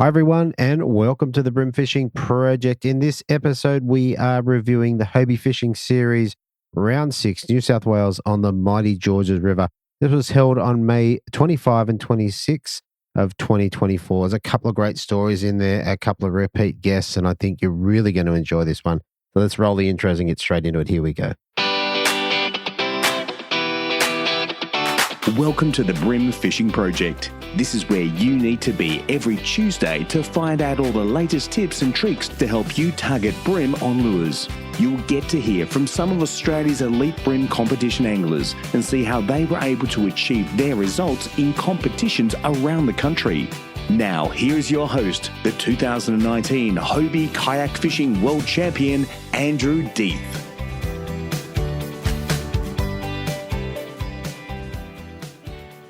Hi, everyone, and welcome to the Brim Fishing Project. In this episode, we are reviewing the Hobie Fishing Series Round 6, New South Wales on the mighty Georges River. This was held on May 25 and 26 of 2024. There's a couple of great stories in there, a couple of repeat guests, and I think you're really going to enjoy this one. So let's roll the intros and get straight into it. Here we go. Welcome to the Brim Fishing Project. This is where you need to be every Tuesday to find out all the latest tips and tricks to help you target brim on lures. You'll get to hear from some of Australia's elite brim competition anglers and see how they were able to achieve their results in competitions around the country. Now, here is your host, the 2019 Hobie Kayak Fishing World Champion, Andrew Deeth.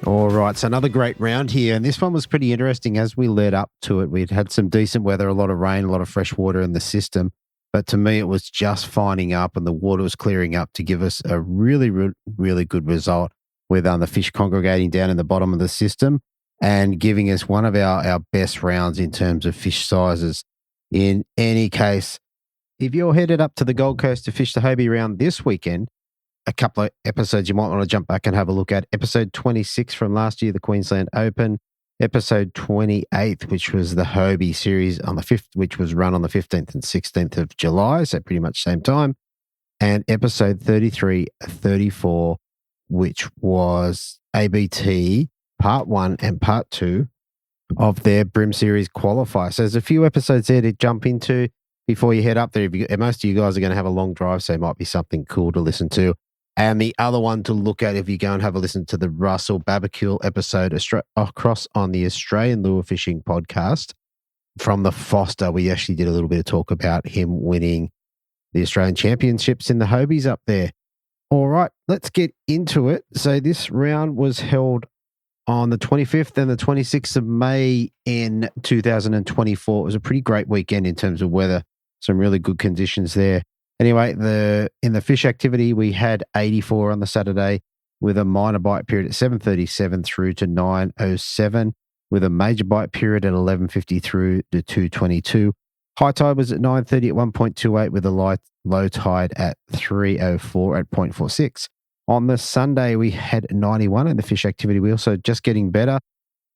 All right, so another great round here, and this one was pretty interesting as we led up to it. We'd had some decent weather, a lot of rain, a lot of fresh water in the system, but to me it was just fining up and the water was clearing up to give us a really good result with the fish congregating down in the bottom of the system and giving us one of our best rounds in terms of fish sizes. In any case, if you're headed up to the Gold Coast to fish the Hobie round this weekend, a couple of episodes you might want to jump back and have a look at. Episode 26 from last year, the Queensland Open. Episode 28, which was the Hobie series on the 5th, which was run on the 15th and 16th of July, so pretty much same time. And episode 33, 34, which was ABT part 1 and part 2 of their Brim Series qualifier. So there's a few episodes there to jump into before you head up there. Most of you guys are going to have a long drive, so it might be something cool to listen to. And the other one to look at if you go and have a listen to the Russell Babacule episode across on the Australian Lure Fishing podcast from the Foster. We actually did a little bit of talk about him winning the Australian Championships in the Hobies up there. All right, let's get into it. So this round was held on the 25th and the 26th of May in 2024. It was a pretty great weekend in terms of weather. Some really good conditions there. Anyway, in the fish activity, we had 84 on the Saturday with a minor bite period at 7:37 through to 9:07, with a major bite period at 11:50 through to 2:22. High tide was at 9:30 at 1.28, with a low tide at 3:04 at 0.46. On the Sunday, we had 91 in the fish activity. We also just getting better.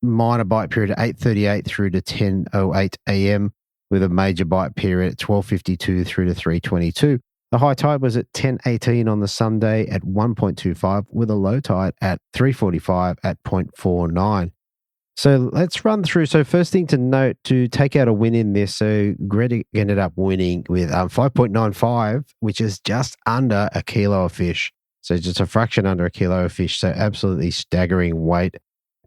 Minor bite period at 8:38 through to 10:08 a.m. with a major bite period at 12:52 through to 3:22. The high tide was at 10:18 on the Sunday at 1.25, with a low tide at 3:45 at 0.49. So let's run through. So first thing to note, to take out a win in this, so Greg ended up winning with 5.95, which is just under a kilo of fish. So just a fraction under a kilo of fish. So absolutely staggering weight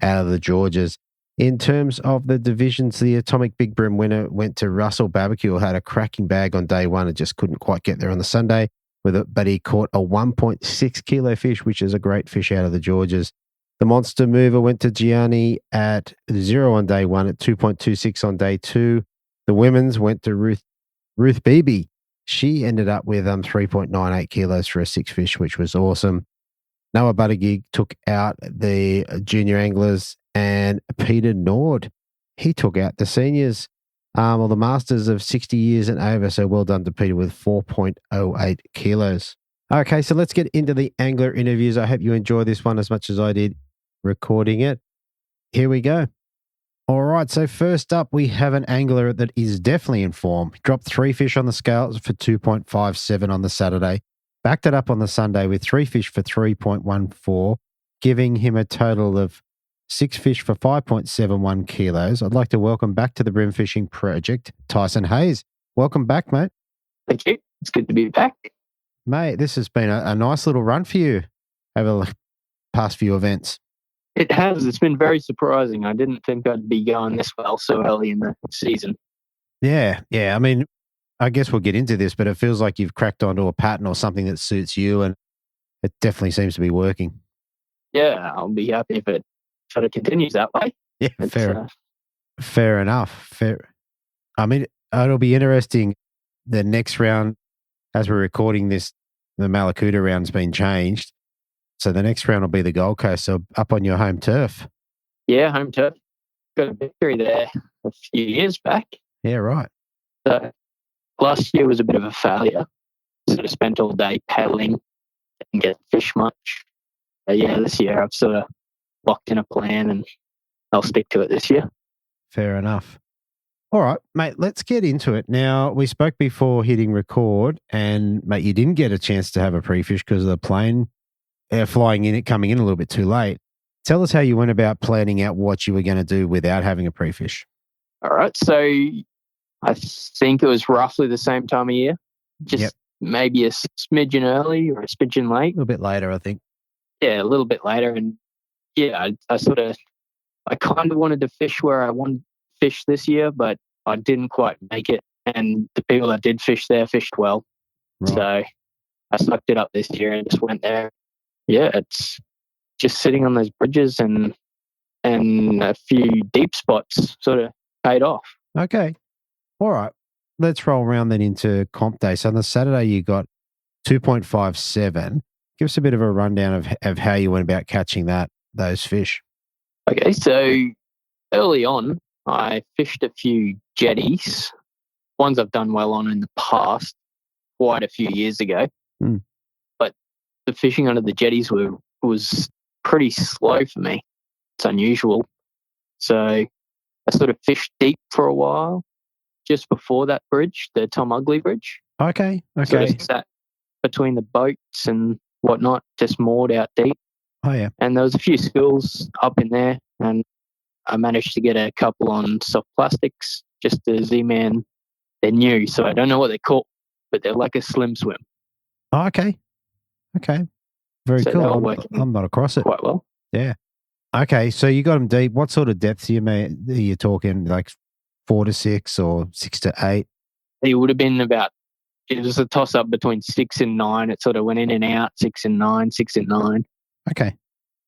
out of the Georges. In terms of the divisions, the Atomic Big Brim winner went to Russell Babacule, had a cracking bag on day one and just couldn't quite get there on the Sunday with it, but he caught a 1.6 kilo fish, which is a great fish out of the Georges. The Monster Mover went to Gianni at 0 on day one, at 2.26 on day two. The women's went to Ruth Beebe. She ended up with 3.98 kilos for a 6 fish, which was awesome. Noah Buttigieg took out the junior anglers, and Peter Nord, he took out the seniors, or the masters of 60 years and over. So well done to Peter with 4.08 kilos. Okay, so let's get into the angler interviews. I hope you enjoy this one as much as I did recording it. Here we go. All right, so first up, we have an angler that is definitely in form. Dropped 3 fish on the scales for 2.57 on the Saturday. Backed it up on the Sunday with 3 fish for 3.14, giving him a total of 6 fish for 5.71 kilos. I'd like to welcome back to the Brim Fishing Project, Tyson Hayes. Welcome back, mate. Thank you. It's good to be back. Mate, this has been a nice little run for you over the past few events. It has. It's been very surprising. I didn't think I'd be going this well so early in the season. Yeah. I mean, I guess we'll get into this, but it feels like you've cracked onto a pattern or something that suits you, and it definitely seems to be working. Yeah, I'll be happy if it continues that way. Yeah, fair enough. I mean, it'll be interesting. The next round, as we're recording this, the Malakuta round's been changed. So the next round will be the Gold Coast, so up on your home turf. Yeah, home turf. Got a victory there a few years back. Yeah, right. So last year was a bit of a failure. Sort of spent all day paddling, didn't get fish much. But yeah, this year I've sort of locked in a plan and I'll stick to it this year. Fair enough. All right, mate, let's get into it. Now, we spoke before hitting record, and, mate, you didn't get a chance to have a pre-fish because of the plane flying in, coming in a little bit too late. Tell us how you went about planning out what you were going to do without having a pre-fish. All right, so I think it was roughly the same time of year, just maybe a smidgen early or a smidgen late. A little bit later, I think. Yeah, a little bit later. And yeah, I kind of wanted to fish where I wanted to fish this year, but I didn't quite make it. And the people that did fish there fished well. Right. So I sucked it up this year and just went there. Yeah, it's just sitting on those bridges and a few deep spots sort of paid off. Okay. All right. Let's roll around then into comp day. So on the Saturday, you got 2.57. Give us a bit of a rundown of how you went about catching those fish. Okay, so early on, I fished a few jetties, ones I've done well on in the past, quite a few years ago. Mm. But the fishing under the jetties was pretty slow for me. It's unusual. So I sort of fished deep for a while, just before that bridge, the Tom Ugly Bridge. Okay. Sort of sat between the boats and whatnot, just moored out deep. Oh, yeah. And there was a few schools up in there, and I managed to get a couple on soft plastics, just a Z-Man. They're new, so I don't know what they're called, but they're like a slim swim. Oh, okay. Very so cool. I'm not across it. Quite well. Yeah. Okay, so you got them deep. What sort of depths are you talking, like 4 to 6 or 6 to 8? It would have been it was a toss-up between 6 and 9. It sort of went in and out, 6 and 9, 6 and 9. Okay.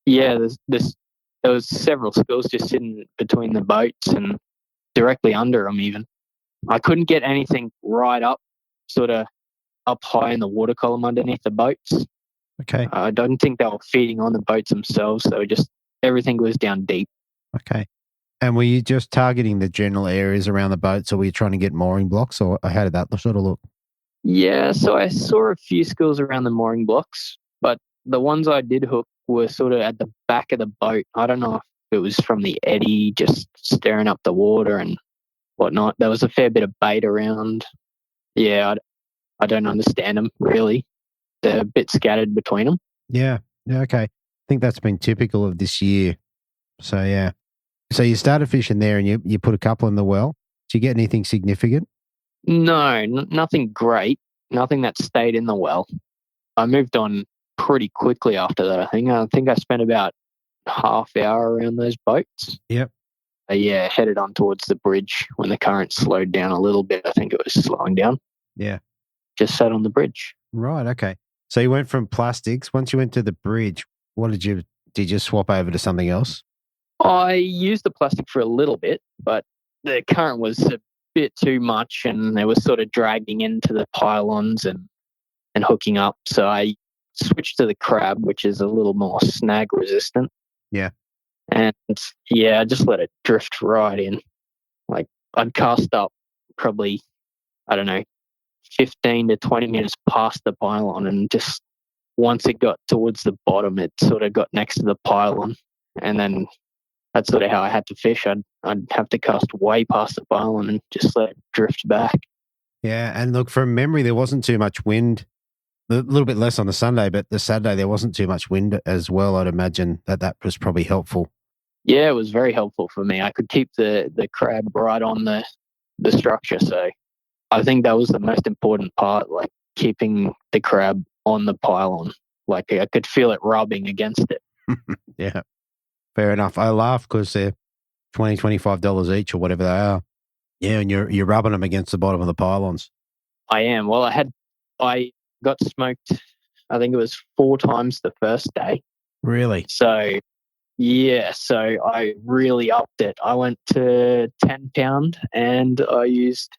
Yeah, there was several schools just sitting between the boats and directly under them even. I couldn't get anything right up, sort of up high in the water column underneath the boats. Okay. I don't think they were feeding on the boats themselves. They were just, everything was down deep. Okay. And were you just targeting the general areas around the boats, or were you trying to get mooring blocks, or how did that sort of look? Yeah, so I saw a few schools around the mooring blocks, but the ones I did hook were sort of at the back of the boat. I don't know if it was from the eddy, just stirring up the water and whatnot. There was a fair bit of bait around. Yeah, I don't understand them, really. They're a bit scattered between them. Yeah, okay. I think that's been typical of this year. So, yeah. So you started fishing there and you put a couple in the well. Did you get anything significant? No, nothing great. Nothing that stayed in the well. I moved on pretty quickly after that, I think. I think I spent about half hour around those boats. Yep. Yeah, headed on towards the bridge when the current slowed down a little bit. I think it was slowing down. Yeah. Just sat on the bridge. Right, okay. So you went from plastics. Once you went to the bridge, what did you swap over to something else? I used the plastic for a little bit, but the current was a bit too much and it was sort of dragging into the pylons and hooking up. So I switched to the crab, which is a little more snag resistant. Yeah. And yeah, I just let it drift right in. Like I'd cast up probably, I don't know, 15 to 20 minutes past the pylon, and just once it got towards the bottom, it sort of got next to the pylon, and then that's sort of how I had to fish. I'd have to cast way past the pylon and just let it drift back. Yeah, and look, from memory, there wasn't too much wind. A little bit less on the Sunday, but the Saturday there wasn't too much wind as well. I'd imagine that was probably helpful. Yeah, it was very helpful for me. I could keep the crab right on the structure, so I think that was the most important part, like keeping the crab on the pylon. Like I could feel it rubbing against it. Yeah, fair enough. I laugh because they're $20, $25 each or whatever they are. Yeah, and you're rubbing them against the bottom of the pylons. I am. Well, I got smoked, I think it was 4 times the first day. Really? So, yeah, so I really upped it. I went to 10 pound and I used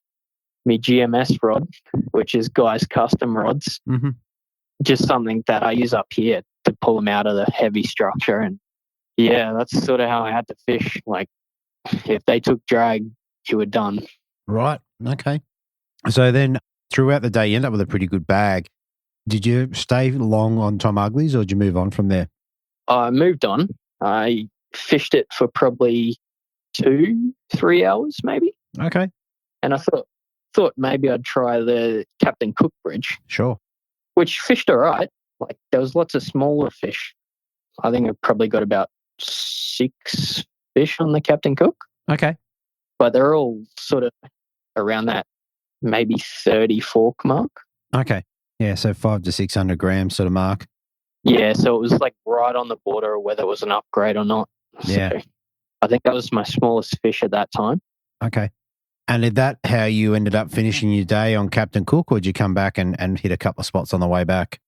my GMS rod, which is Guy's Custom rods. Mm-hmm. Just something that I use up here to pull them out of the heavy structure. And yeah, that's sort of how I had to fish. Like if they took drag you were done. Right. Okay. So then throughout the day, you end up with a pretty good bag. Did you stay long on Tom Uglies or did you move on from there? I moved on. I fished it for probably 2-3 hours maybe. Okay. And I thought maybe I'd try the Captain Cook Bridge, Sure. which fished all right. Like there was lots of smaller fish. I think I probably got about 6 fish on the Captain Cook, Okay. but they're all sort of around that maybe 30 fork mark. Okay. Yeah. So 500 to 600 grams sort of mark. Yeah, so it was like right on the border of whether it was an upgrade or not. Yeah. So I think that was my smallest fish at that time. Okay. And is that how you ended up finishing your day on Captain Cook, or did you come back and hit a couple of spots on the way back?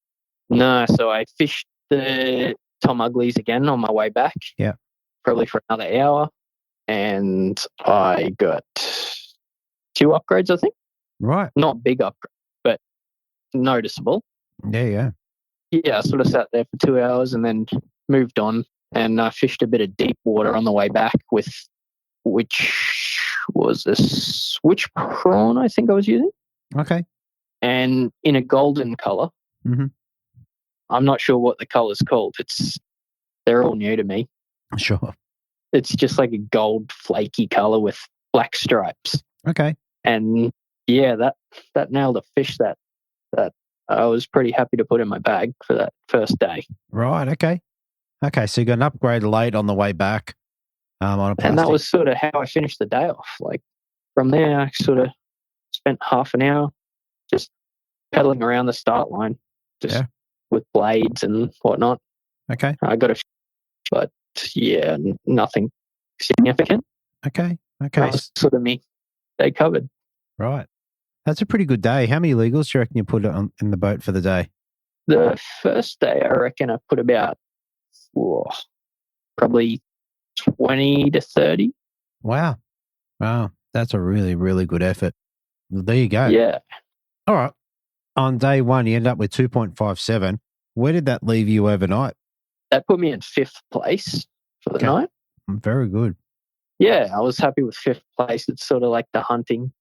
No, so I fished the Tom Uglies again on my way back. Yeah. Probably for another hour. And I got 2 upgrades, I think. Right. Not big upgrades, but noticeable. Yeah. Yeah, I sort of sat there for 2 hours and then moved on. And I fished a bit of deep water on the way back with, which was a switch prawn, I think I was using. Okay. And in a golden color. Mm-hmm. I'm not sure what the color's called. They're all new to me. Sure. It's just like a gold flaky color with black stripes. Okay. And yeah, that nailed a fish that I was pretty happy to put in my bag for that first day. Right. Okay. Okay. So you got an upgrade late on the way back. On a plastic. And that was sort of how I finished the day off. Like from there, I sort of spent half an hour just pedaling around the start line, just with blades and whatnot. Okay. I got but yeah, nothing significant. Okay. That was sort of me day covered. Right. That's a pretty good day. How many illegals do you reckon you put in the boat for the day? The first day, I reckon I put about probably 20 to 30. Wow. That's a really, really good effort. Well, there you go. Yeah. All right. On day one, you end up with 2.57. Where did that leave you overnight? That put me in 5th place for the night. Very good. Yeah, I was happy with 5th place. It's sort of like the hunting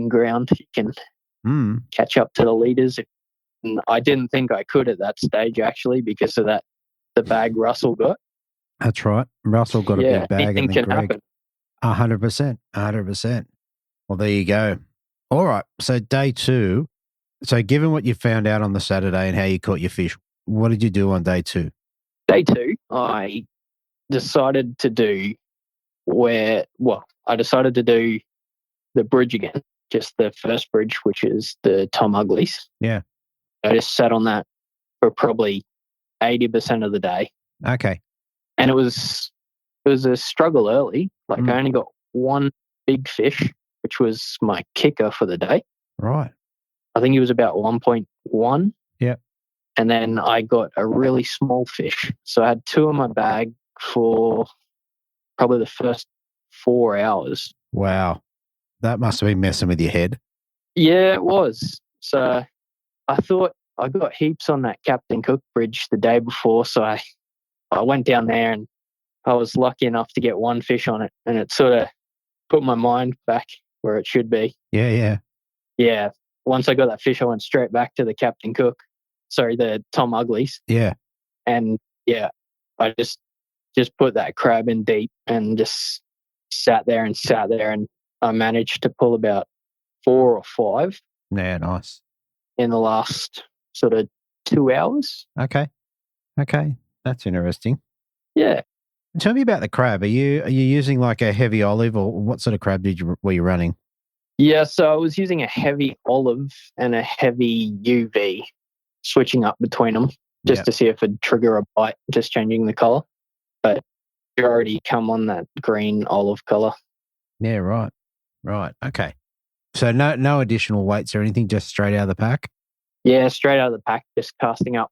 ground. You can catch up to the leaders. And I didn't think I could at that stage, actually, because of the bag Russell got. That's right. Russell got a big bag and then can Greg. happen. 100%. 100%. Well, there you go. All right. So day 2. So given what you found out on the Saturday and how you caught your fish, what did you do on day 2? Day 2, I decided to do I decided to do the bridge again, just the first bridge, which is the Tom Uglies. Yeah. I just sat on that for probably 80% of the day. Okay. And it was a struggle early. Like I only got one big fish, which was my kicker for the day. Right. I think he was about 1.1. Yeah. And then I got a really small fish. So I had 2 in my bag for probably the first 4 hours. Wow. That must have been messing with your head. Yeah, it was. So I thought I got heaps on that Captain Cook Bridge the day before. So I went down there and I was lucky enough to get one fish on it. And it sort of put my mind back where it should be. Yeah. Yeah. Once I got that fish, I went straight back to the the Tom Uglies. Yeah. And yeah, I just put that crab in deep and just sat there and I managed to pull about 4 or 5. Yeah, nice. In the last sort of 2 hours. Okay. That's interesting. Yeah. Tell me about the crab. Are you using like a heavy olive, or what sort of crab were you running? Yeah, so I was using a heavy olive and a heavy UV, switching up between them just to see if it'd trigger a bite, just changing the color. But you already come on that green olive color. Yeah, right. Okay. So no additional weights or anything, just straight out of the pack? Yeah, straight out of the pack, just casting up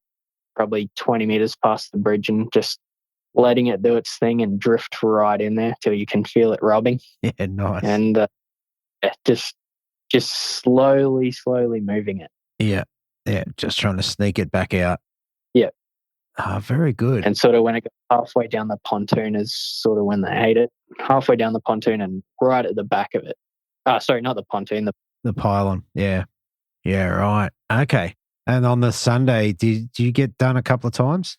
probably 20 meters past the bridge and just letting it do its thing and drift right in there till you can feel it rubbing. Yeah, nice. And just slowly moving it. Yeah, just trying to sneak it back out. Yeah. Very good. And sort of when it got halfway down the pontoon is sort of when they hate it. Halfway down the pontoon and right at the back of it. Sorry, not the pontoon. The pylon. Yeah. Yeah, right. Okay. And on the Sunday, did you get done a couple of times?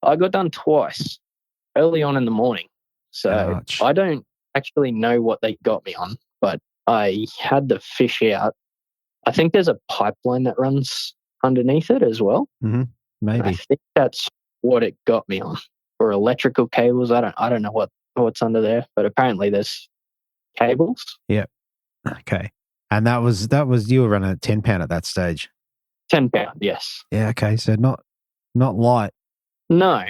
I got done twice early on in the morning. So Ouch. I don't actually know what they got me on, but I had the fish out. I think there's a pipeline that runs underneath it as well. Mm-hmm. Maybe. I think that's what it got me on. Or electrical cables. I don't know what's under there, but apparently there's cables. Yeah. Okay. And that was you were running a 10-pound at that stage. 10 pound, yes. Yeah, okay. So not light. No.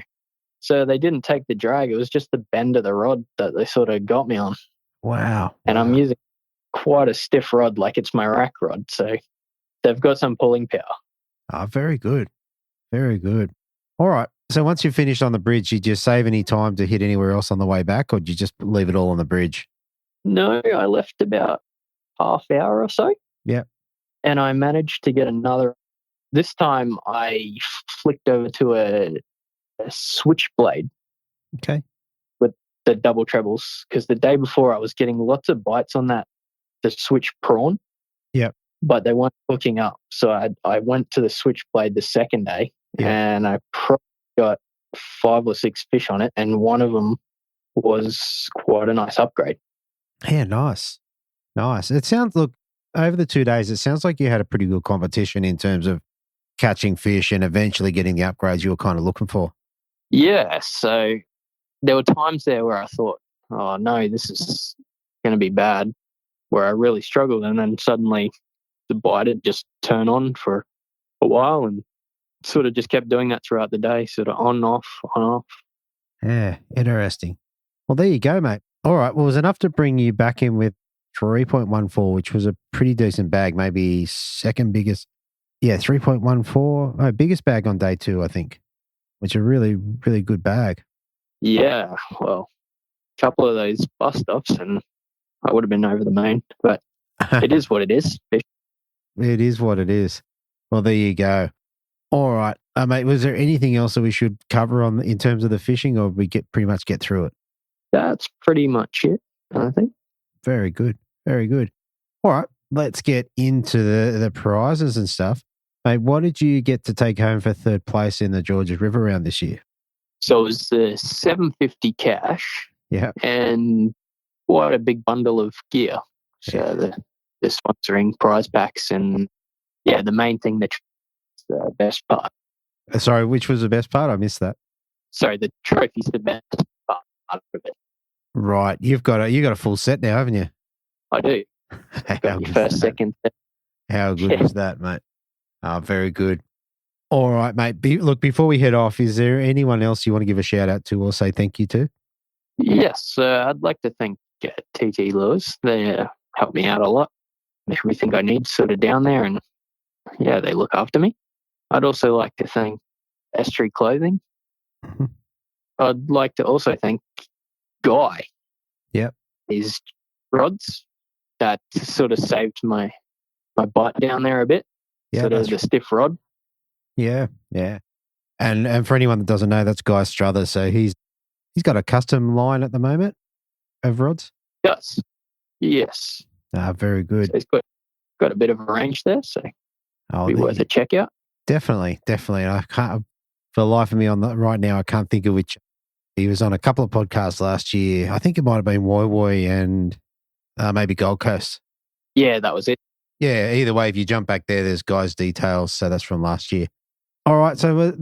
So they didn't take the drag. It was just the bend of the rod that they sort of got me on. Wow. And I'm using quite a stiff rod, like it's my rack rod. So they've got some pulling power. Very good. Very good. All right. So once you finished on the bridge, did you save any time to hit anywhere else on the way back, or did you just leave it all on the bridge? No, I left about half hour or so. Yeah. And I managed to get another. This time I flicked over to a switchblade. Okay. With the double trebles, because the day before I was getting lots of bites on the switch prawn. Yep. But they weren't hooking up. So I went to the switchblade the second day, and I probably got 5 or 6 fish on it, and one of them was quite a nice upgrade. Yeah, nice. Nice. It sounds, look, over the 2 days, it sounds like you had a pretty good competition in terms of catching fish and eventually getting the upgrades you were kind of looking for. Yeah, so there were times there where I thought, oh no, this is going to be bad, where I really struggled, and then suddenly the bite would just turn on for a while and sort of just kept doing that throughout the day, sort of on, off, on, off. Yeah, interesting. Well, there you go, mate. All right, well, it was enough to bring you back in with 3.14, which was a pretty decent bag, maybe second biggest. Yeah, 3.14. Oh, biggest bag on day 2, I think, which is a really, really good bag. Yeah, well, a couple of those bust ups and I would have been over the moon, but it is what it is. It is what it is. Well, there you go. All right, mate, was there anything else that we should cover on in terms of the fishing, or we pretty much get through it? That's pretty much it, I think. Very good. Very good. All right, let's get into the prizes and stuff. Mate, what did you get to take home for third place in the Georges River round this year? So it was the $750 cash. Yeah. And quite a big bundle of gear. So the sponsoring prize packs and, yeah, the main thing that's the best part. Sorry, which was the best part? I missed that. Sorry, the trophy's the best part of it. Right. You got a full set now, haven't you? I do. Got your first, second. How good is that, mate? Very good. All right, mate. Look, before we head off, is there anyone else you want to give a shout out to or say thank you to? Yes, I'd like to thank TT Lures. They help me out a lot. Everything I need sort of down there, and yeah, they look after me. I'd also like to thank Estuary Clothing. Mm-hmm. I'd like to also thank Guy. Yep. His rods that sort of saved my bite down there a bit. Yeah, sort of the stiff rod. Yeah, yeah. And for anyone that doesn't know, that's Guy Struthers. So he's got a custom line at the moment of rods. Yes. Yes. Very good. So he's got a bit of a range there, so be worth a check out. Definitely. I can't, for the life of me right now, I can't think of which. He was on a couple of podcasts last year. I think it might have been Woi Woi and maybe Gold Coast. Yeah, that was it. Yeah, either way, if you jump back there, there's Guy's details. So that's from last year. All right, so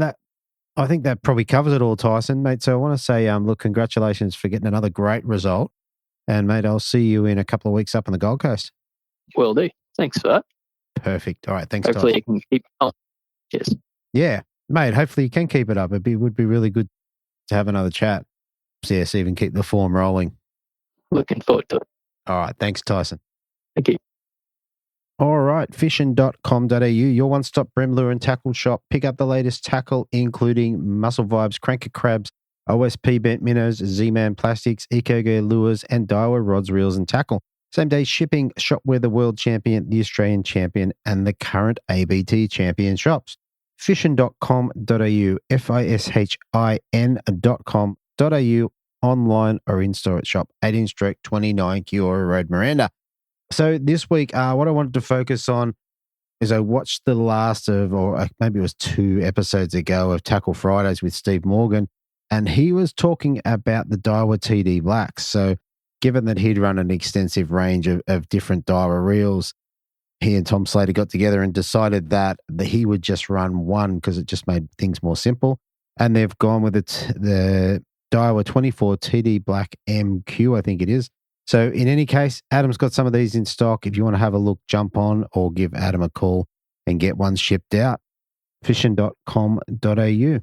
I think that probably covers it all, Tyson, mate. So I want to say, look, congratulations for getting another great result. And, mate, I'll see you in a couple of weeks up on the Gold Coast. Will do. Thanks for that. Perfect. All right, thanks, Hopefully Tyson. you can keep on. Cheers. Yeah, mate, hopefully you can keep it up. It would be really good to have another chat. So, yes, even keep the form rolling. Looking forward to it. All right, thanks, Tyson. Thank you. All right, fishing.com.au, your one-stop bream lure and tackle shop. Pick up the latest tackle, including Muscle Vibes, Cranker Crabs, OSP bent minnows, Z-Man plastics, EcoGear lures, and Daiwa rods, reels, and tackle. Same-day shipping. Shop where the world champion, the Australian champion, and the current ABT champion shops. fishin.com.au, fishin.com.au, online or in-store at shop 18th Street, 29 Kiora Road, Miranda. So this week, what I wanted to focus on is I watched the last of, or maybe it was 2 episodes ago, of Tackle Fridays with Steve Morgan, and he was talking about the Daiwa TD Blacks. So given that he'd run an extensive range of different Daiwa reels, he and Tom Slater got together and decided that he would just run one because it just made things more simple. And they've gone with the Daiwa 24 TD Black MQ, I think it is. So in any case, Adam's got some of these in stock. If you want to have a look, jump on or give Adam a call and get one shipped out. fishin.com.au.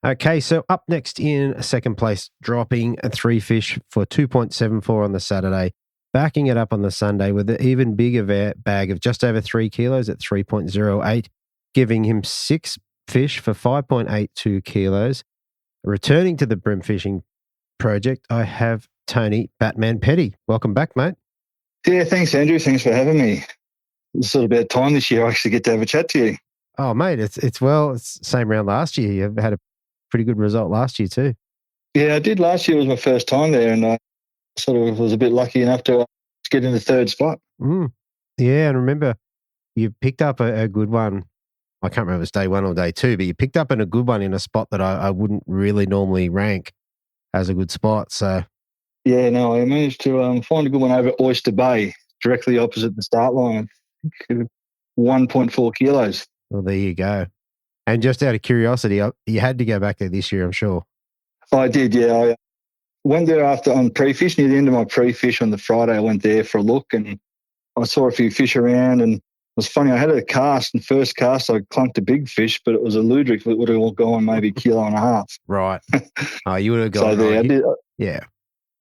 Okay, so up next in second place, dropping 3 fish for 2.74 on the Saturday, backing it up on the Sunday with an even bigger bag of just over 3 kilos at 3.08, giving him 6 fish for 5.82 kilos. Returning to the Brim Fishing Project, I have Tony Batman Petty. Welcome back, mate. Yeah, thanks, Andrew. Thanks for having me. It's sort of about time this year I actually get to have a chat to you. Oh, mate, it's the same round last year. You had a pretty good result last year too. Yeah, I did. Last year was my first time there, and I sort of was a bit lucky enough to get in the 3rd spot. Yeah, and remember, you picked up a good one. I can't remember if it's day 1 or day 2, but you picked up a good one in a spot that I wouldn't really normally rank as a good spot. So yeah, no, I managed to find a good one over at Oyster Bay, directly opposite the start line. I think 1.4 kilos. Well, there you go. And just out of curiosity, you had to go back there this year, I'm sure. I did, yeah. I went there on pre-fish, near the end of my pre-fish on the Friday. I went there for a look and I saw a few fish around, and it was funny. I had a cast, and first cast I clunked a big fish, but it was a ludric that would have gone maybe 1.5 kilos. Right. Oh, you would have gone. So there, right. I did. Yeah.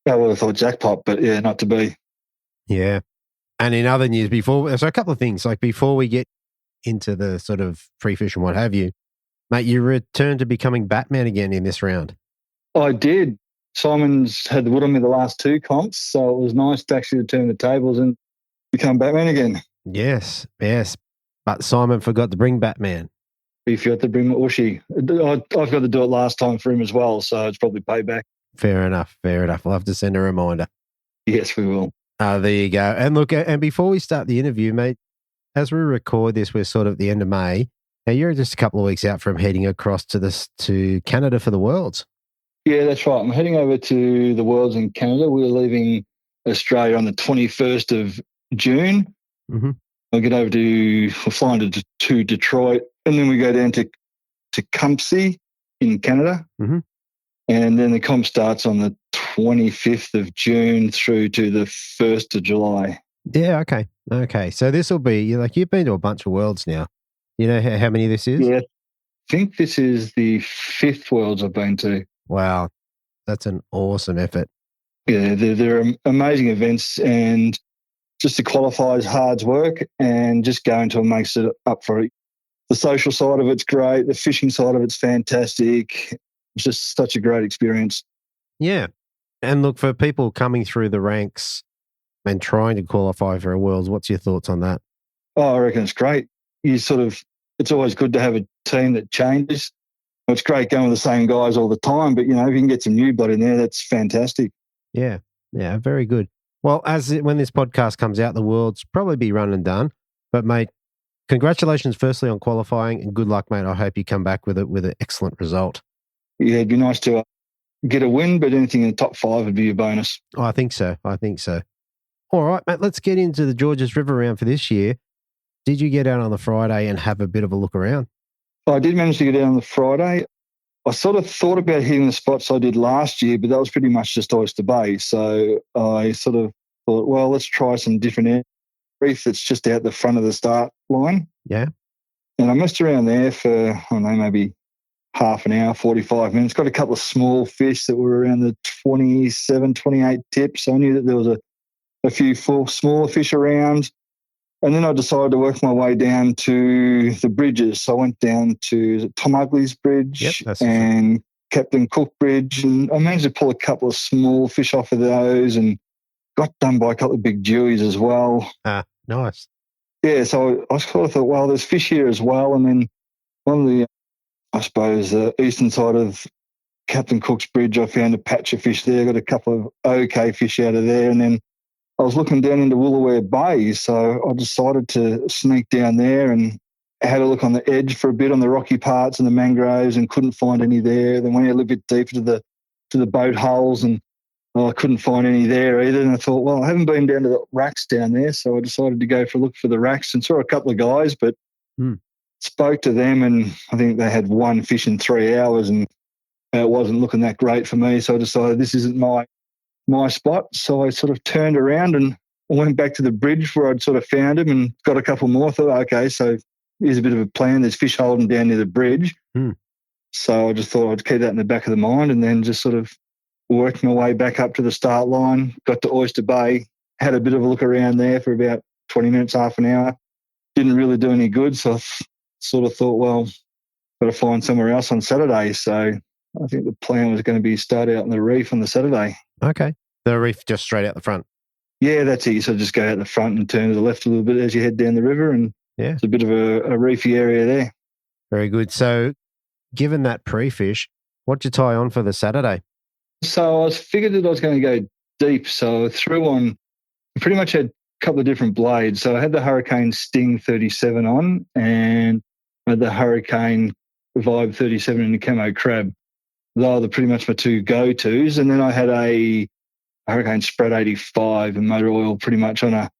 I would have thought jackpot, but yeah, not to be. Yeah. And in other news, so a couple of things, like before we get into the sort of pre-fish and what have you, mate, you returned to becoming Batman again in this round. I did. Simon's had the wood on me the last 2 comps, so it was nice to actually turn the tables and become Batman again. Yes. But Simon forgot to bring Batman. If you had to bring Ushi, I've got to do it last time for him as well, so it's probably payback. Fair enough. We'll have to send a reminder. Yes, we will. There you go. And look, and before we start the interview, mate, as we record this, we're sort of at the end of May. Now, you're just a couple of weeks out from heading across to Canada for the Worlds. Yeah, that's right. I'm heading over to the Worlds in Canada. We're leaving Australia on the 21st of June. Mm-hmm. We're flying to Detroit, and then we go down to Tecumseh in Canada. Mm-hmm. And then the comp starts on the 25th of June through to the 1st of July. Yeah, okay. So this will be, you've been to a bunch of Worlds now. You know how many this is? Yeah, I think this is the 5th Worlds I've been to. Wow, that's an awesome effort. Yeah, they're amazing events, and just to qualify is hard work, and just going to them makes it up for it. The social side of it's great. The fishing side of it's fantastic. It's just such a great experience. Yeah. And look, for people coming through the ranks and trying to qualify for a Worlds, what's your thoughts on that? Oh, I reckon it's great. It's always good to have a team that changes. It's great going with the same guys all the time, but, if you can get some new blood in there, that's fantastic. Yeah, very good. Well, when this podcast comes out, the Worlds probably be run and done. But, mate, congratulations firstly on qualifying, and good luck, mate. I hope you come back with an excellent result. Yeah, it'd be nice to get a win, but anything in the top 5 would be a bonus. Oh, I think so. All right, mate, let's get into the Georges River round for this year. Did you get out on the Friday and have a bit of a look around? I did manage to get out on the Friday. I sort of thought about hitting the spots I did last year, but that was pretty much just Oyster Bay. So I sort of thought, well, let's try some different reef that's just out the front of the start line. Yeah. And I messed around there for, I don't know, maybe half an hour, 45 minutes. Got a couple of small fish that were around the 27, 28 tips. So I knew that there was a few smaller fish around. And then I decided to work my way down to the bridges. So I went down to Tom Ugley's Bridge and Captain Cook Bridge, and I managed to pull a couple of small fish off of those and got done by a couple of big dewies as well. Ah, nice. Yeah, so I sort of thought, well, there's fish here as well. And then on the, I suppose, the eastern side of Captain Cook's Bridge, I found a patch of fish there, got a couple of okay fish out of there. And then I was looking down into Woolooware Bay, so I decided to sneak down there and had a look on the edge for a bit on the rocky parts and the mangroves and couldn't find any there. Then went a little bit deeper to the boat hulls and I couldn't find any there either. And I thought, well, I haven't been down to the racks down there, so I decided to go for a look for the racks and saw a couple of guys, but spoke to them and I think they had one fish in 3 hours and it wasn't looking that great for me. So I decided this isn't my spot. So I sort of turned around and went back to the bridge where I'd sort of found him and got a couple more. I thought, okay, so here's a bit of a plan. There's fish holding down near the bridge. So I just thought I'd keep that in the back of the mind and then just sort of worked my way back up to the start line, got to Oyster Bay, had a bit of a look around there for about 20 minutes, half an hour. Didn't really do any good. So I sort of thought, well, got to find somewhere else on Saturday. So I think the plan was going to be start out on the reef on the Saturday. Okay. The reef just straight out the front. Yeah, that's it. You sort of just go out the front and turn to the left a little bit as you head down the river and it's a bit of a reefy area there. Very good. So given that pre-fish, what'd you tie on for the Saturday? So I figured that I was going to go deep. So I threw on, pretty much had a couple of different blades. So I had the Hurricane Sting 37 on and I had the Hurricane Vibe 37 in the Camo Crab. Those are pretty much my two go-tos. And then I had a Hurricane Spread 85 and motor oil pretty much on a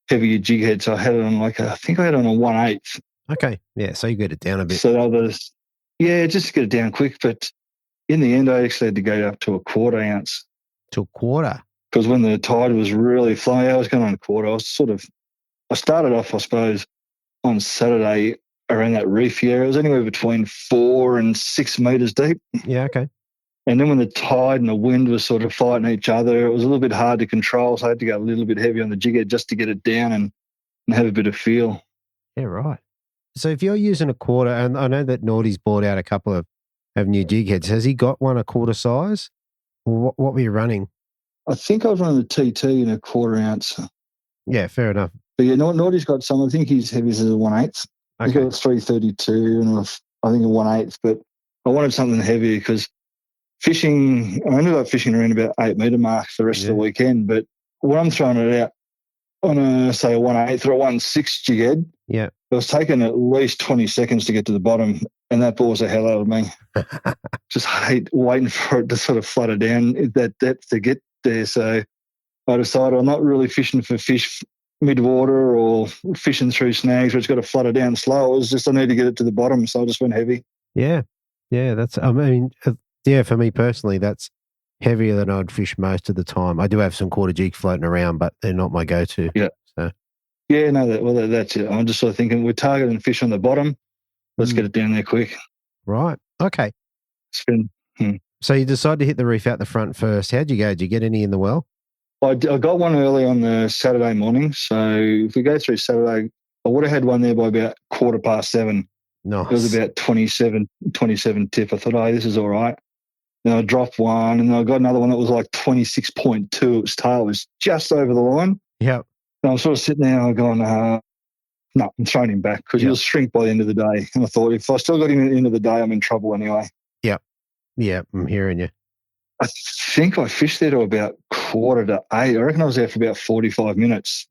heavier jig head. So I had it on I think I had it on a 1/8. Okay. Yeah. So you get it down a bit. So just to get it down quick. But in the end, I actually had to go up to a 1/4 ounce. To a 1/4? Because when the tide was really flowing, I was going on a 1/4. I started off, I suppose, on Saturday around that reef area. It was anywhere between 4 and 6 metres deep. Yeah, okay. And then when the tide and the wind was sort of fighting each other, it was a little bit hard to control. So I had to go a little bit heavy on the jig head just to get it down and have a bit of feel. Yeah, right. So if you're using a 1/4, and I know that Naughty's bought out a couple of new jig heads, has he got one a 1/4 size? Or what were you running? I think I was running the TT in a 1/4 ounce. Yeah, fair enough. But yeah, Naughty's got some. I think his heaviest is a 1/8. He's got a 332 and I think a 1/8. But I wanted something heavier because fishing, I ended up fishing around about 8 metre mark for the rest of the weekend. But when I'm throwing it out on a 1/8 or a 1/6 jig head, it was taking at least 20 seconds to get to the bottom, and that bores the hell out of me. Just hate waiting for it to sort of flutter down at that depth to get there. So I decided I'm not really fishing for fish mid-water or fishing through snags where it's got to flutter down slow. It was just I need to get it to the bottom, so I just went heavy. Yeah. Yeah, for me personally, that's heavier than I'd fish most of the time. I do have some 1/4 jig floating around, but they're not my go-to. Yeah. So. Yeah, no, that's it. I'm just sort of thinking we're targeting fish on the bottom. Let's get it down there quick. Right. Okay. So you decided to hit the reef out the front first. How'd you go? Did you get any in the well? I got one early on the Saturday morning. So if we go through Saturday, I would have had one there by about 7:15. Nice. It was about 27 tip. I thought, this is all right. Then I dropped one, and then I got another one that was like 26.2. Its tail was just over the line. Yeah. And I'm sort of sitting there and going, no, I'm throwing him back because he'll shrink by the end of the day. And I thought, if I still got him at the end of the day, I'm in trouble anyway. Yeah. Yeah, I'm hearing you. I think I fished there to about 7:45. I reckon I was there for about 45 minutes,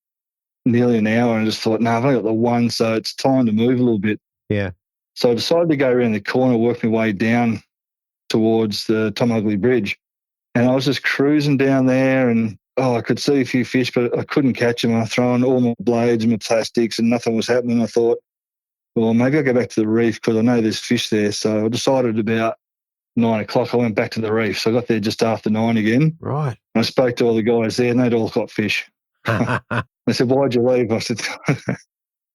nearly an hour, and I just thought, no, I've only got the one, so it's time to move a little bit. Yeah. So I decided to go around the corner, work my way down towards the Tom Ugly Bridge. And I was just cruising down there and, I could see a few fish, but I couldn't catch them. I was throwing all my blades and my plastics and nothing was happening. I thought, well, maybe I'll go back to the reef because I know there's fish there. So I decided about 9 o'clock, I went back to the reef. So I got there just after 9 again. Right. And I spoke to all the guys there and they'd all got fish. They said, why'd you leave? I said,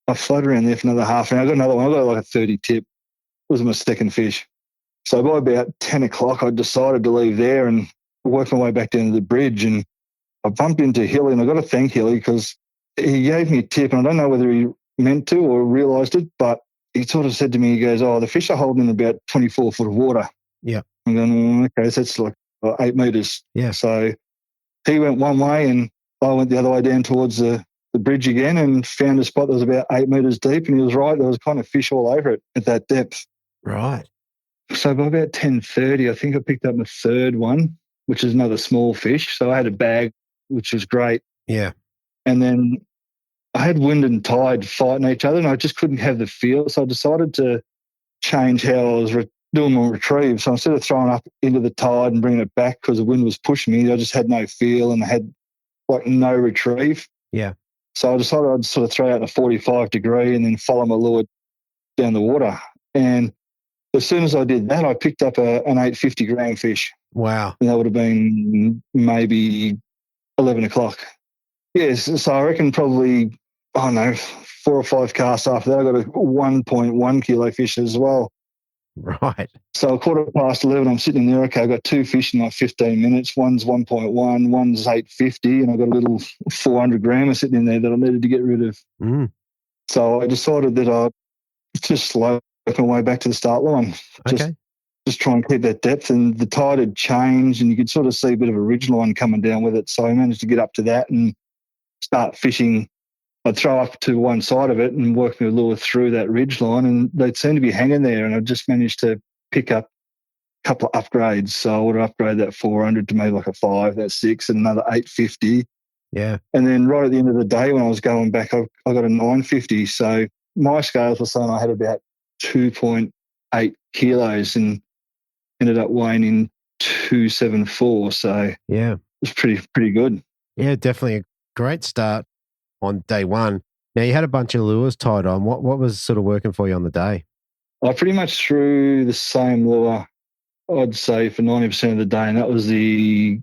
I floated around there for another half an hour. I got another one. I got like a 30 tip. It was my second fish. So by about 10 o'clock, I decided to leave there and work my way back down to the bridge. And I bumped into Hilly, and I got to thank Hilly because he gave me a tip, and I don't know whether he meant to or realised it, but he sort of said to me, he goes, the fish are holding in about 24 foot of water. Yeah. I'm going, okay, so that's like 8 metres. Yeah. So he went one way and I went the other way down towards the the bridge again and found a spot that was about 8 metres deep, and he was right. There was kind of fish all over it at that depth. Right. So by about 10:30, I think I picked up my third one, which is another small fish. So I had a bag, which was great. Yeah. And then I had wind and tide fighting each other, and I just couldn't have the feel. So I decided to change how I was doing my retrieve. So instead of throwing up into the tide and bringing it back because the wind was pushing me, I just had no feel and I had like no retrieve. Yeah. So I decided I'd sort of throw out in a 45 degree and then follow my lure down the water. And as soon as I did that, I picked up an 850 gram fish. Wow. And that would have been maybe 11 o'clock. Yes, so I reckon probably, I don't know, 4 or 5 casts after that, I got a 1.1 kilo fish as well. Right. So 11:15, I'm sitting in there. Okay, I got 2 fish in like 15 minutes. One's 1.1, one's 850, and I got a little 400 grammer sitting in there that I needed to get rid of. Mm. So I decided that I'd just slow my way back to the start line. Okay. Just try and keep that depth. And the tide had changed, and you could sort of see a bit of a ridge line coming down with it. So I managed to get up to that and start fishing. I'd throw up to one side of it and work my lure through that ridge line, and they'd seem to be hanging there. And I just managed to pick up a couple of upgrades. So I would upgrade that 400 to maybe like a 5, that's 6, and another 850. Yeah. And then right at the end of the day when I was going back, I got a 950. So my scales were saying I had about 2.8 kilos and ended up weighing in 274. So yeah, it was pretty good. Yeah, definitely a great start on day one. Now, you had a bunch of lures tied on. What was sort of working for you on the day? I pretty much threw the same lure, I'd say, for 90% of the day, and that was the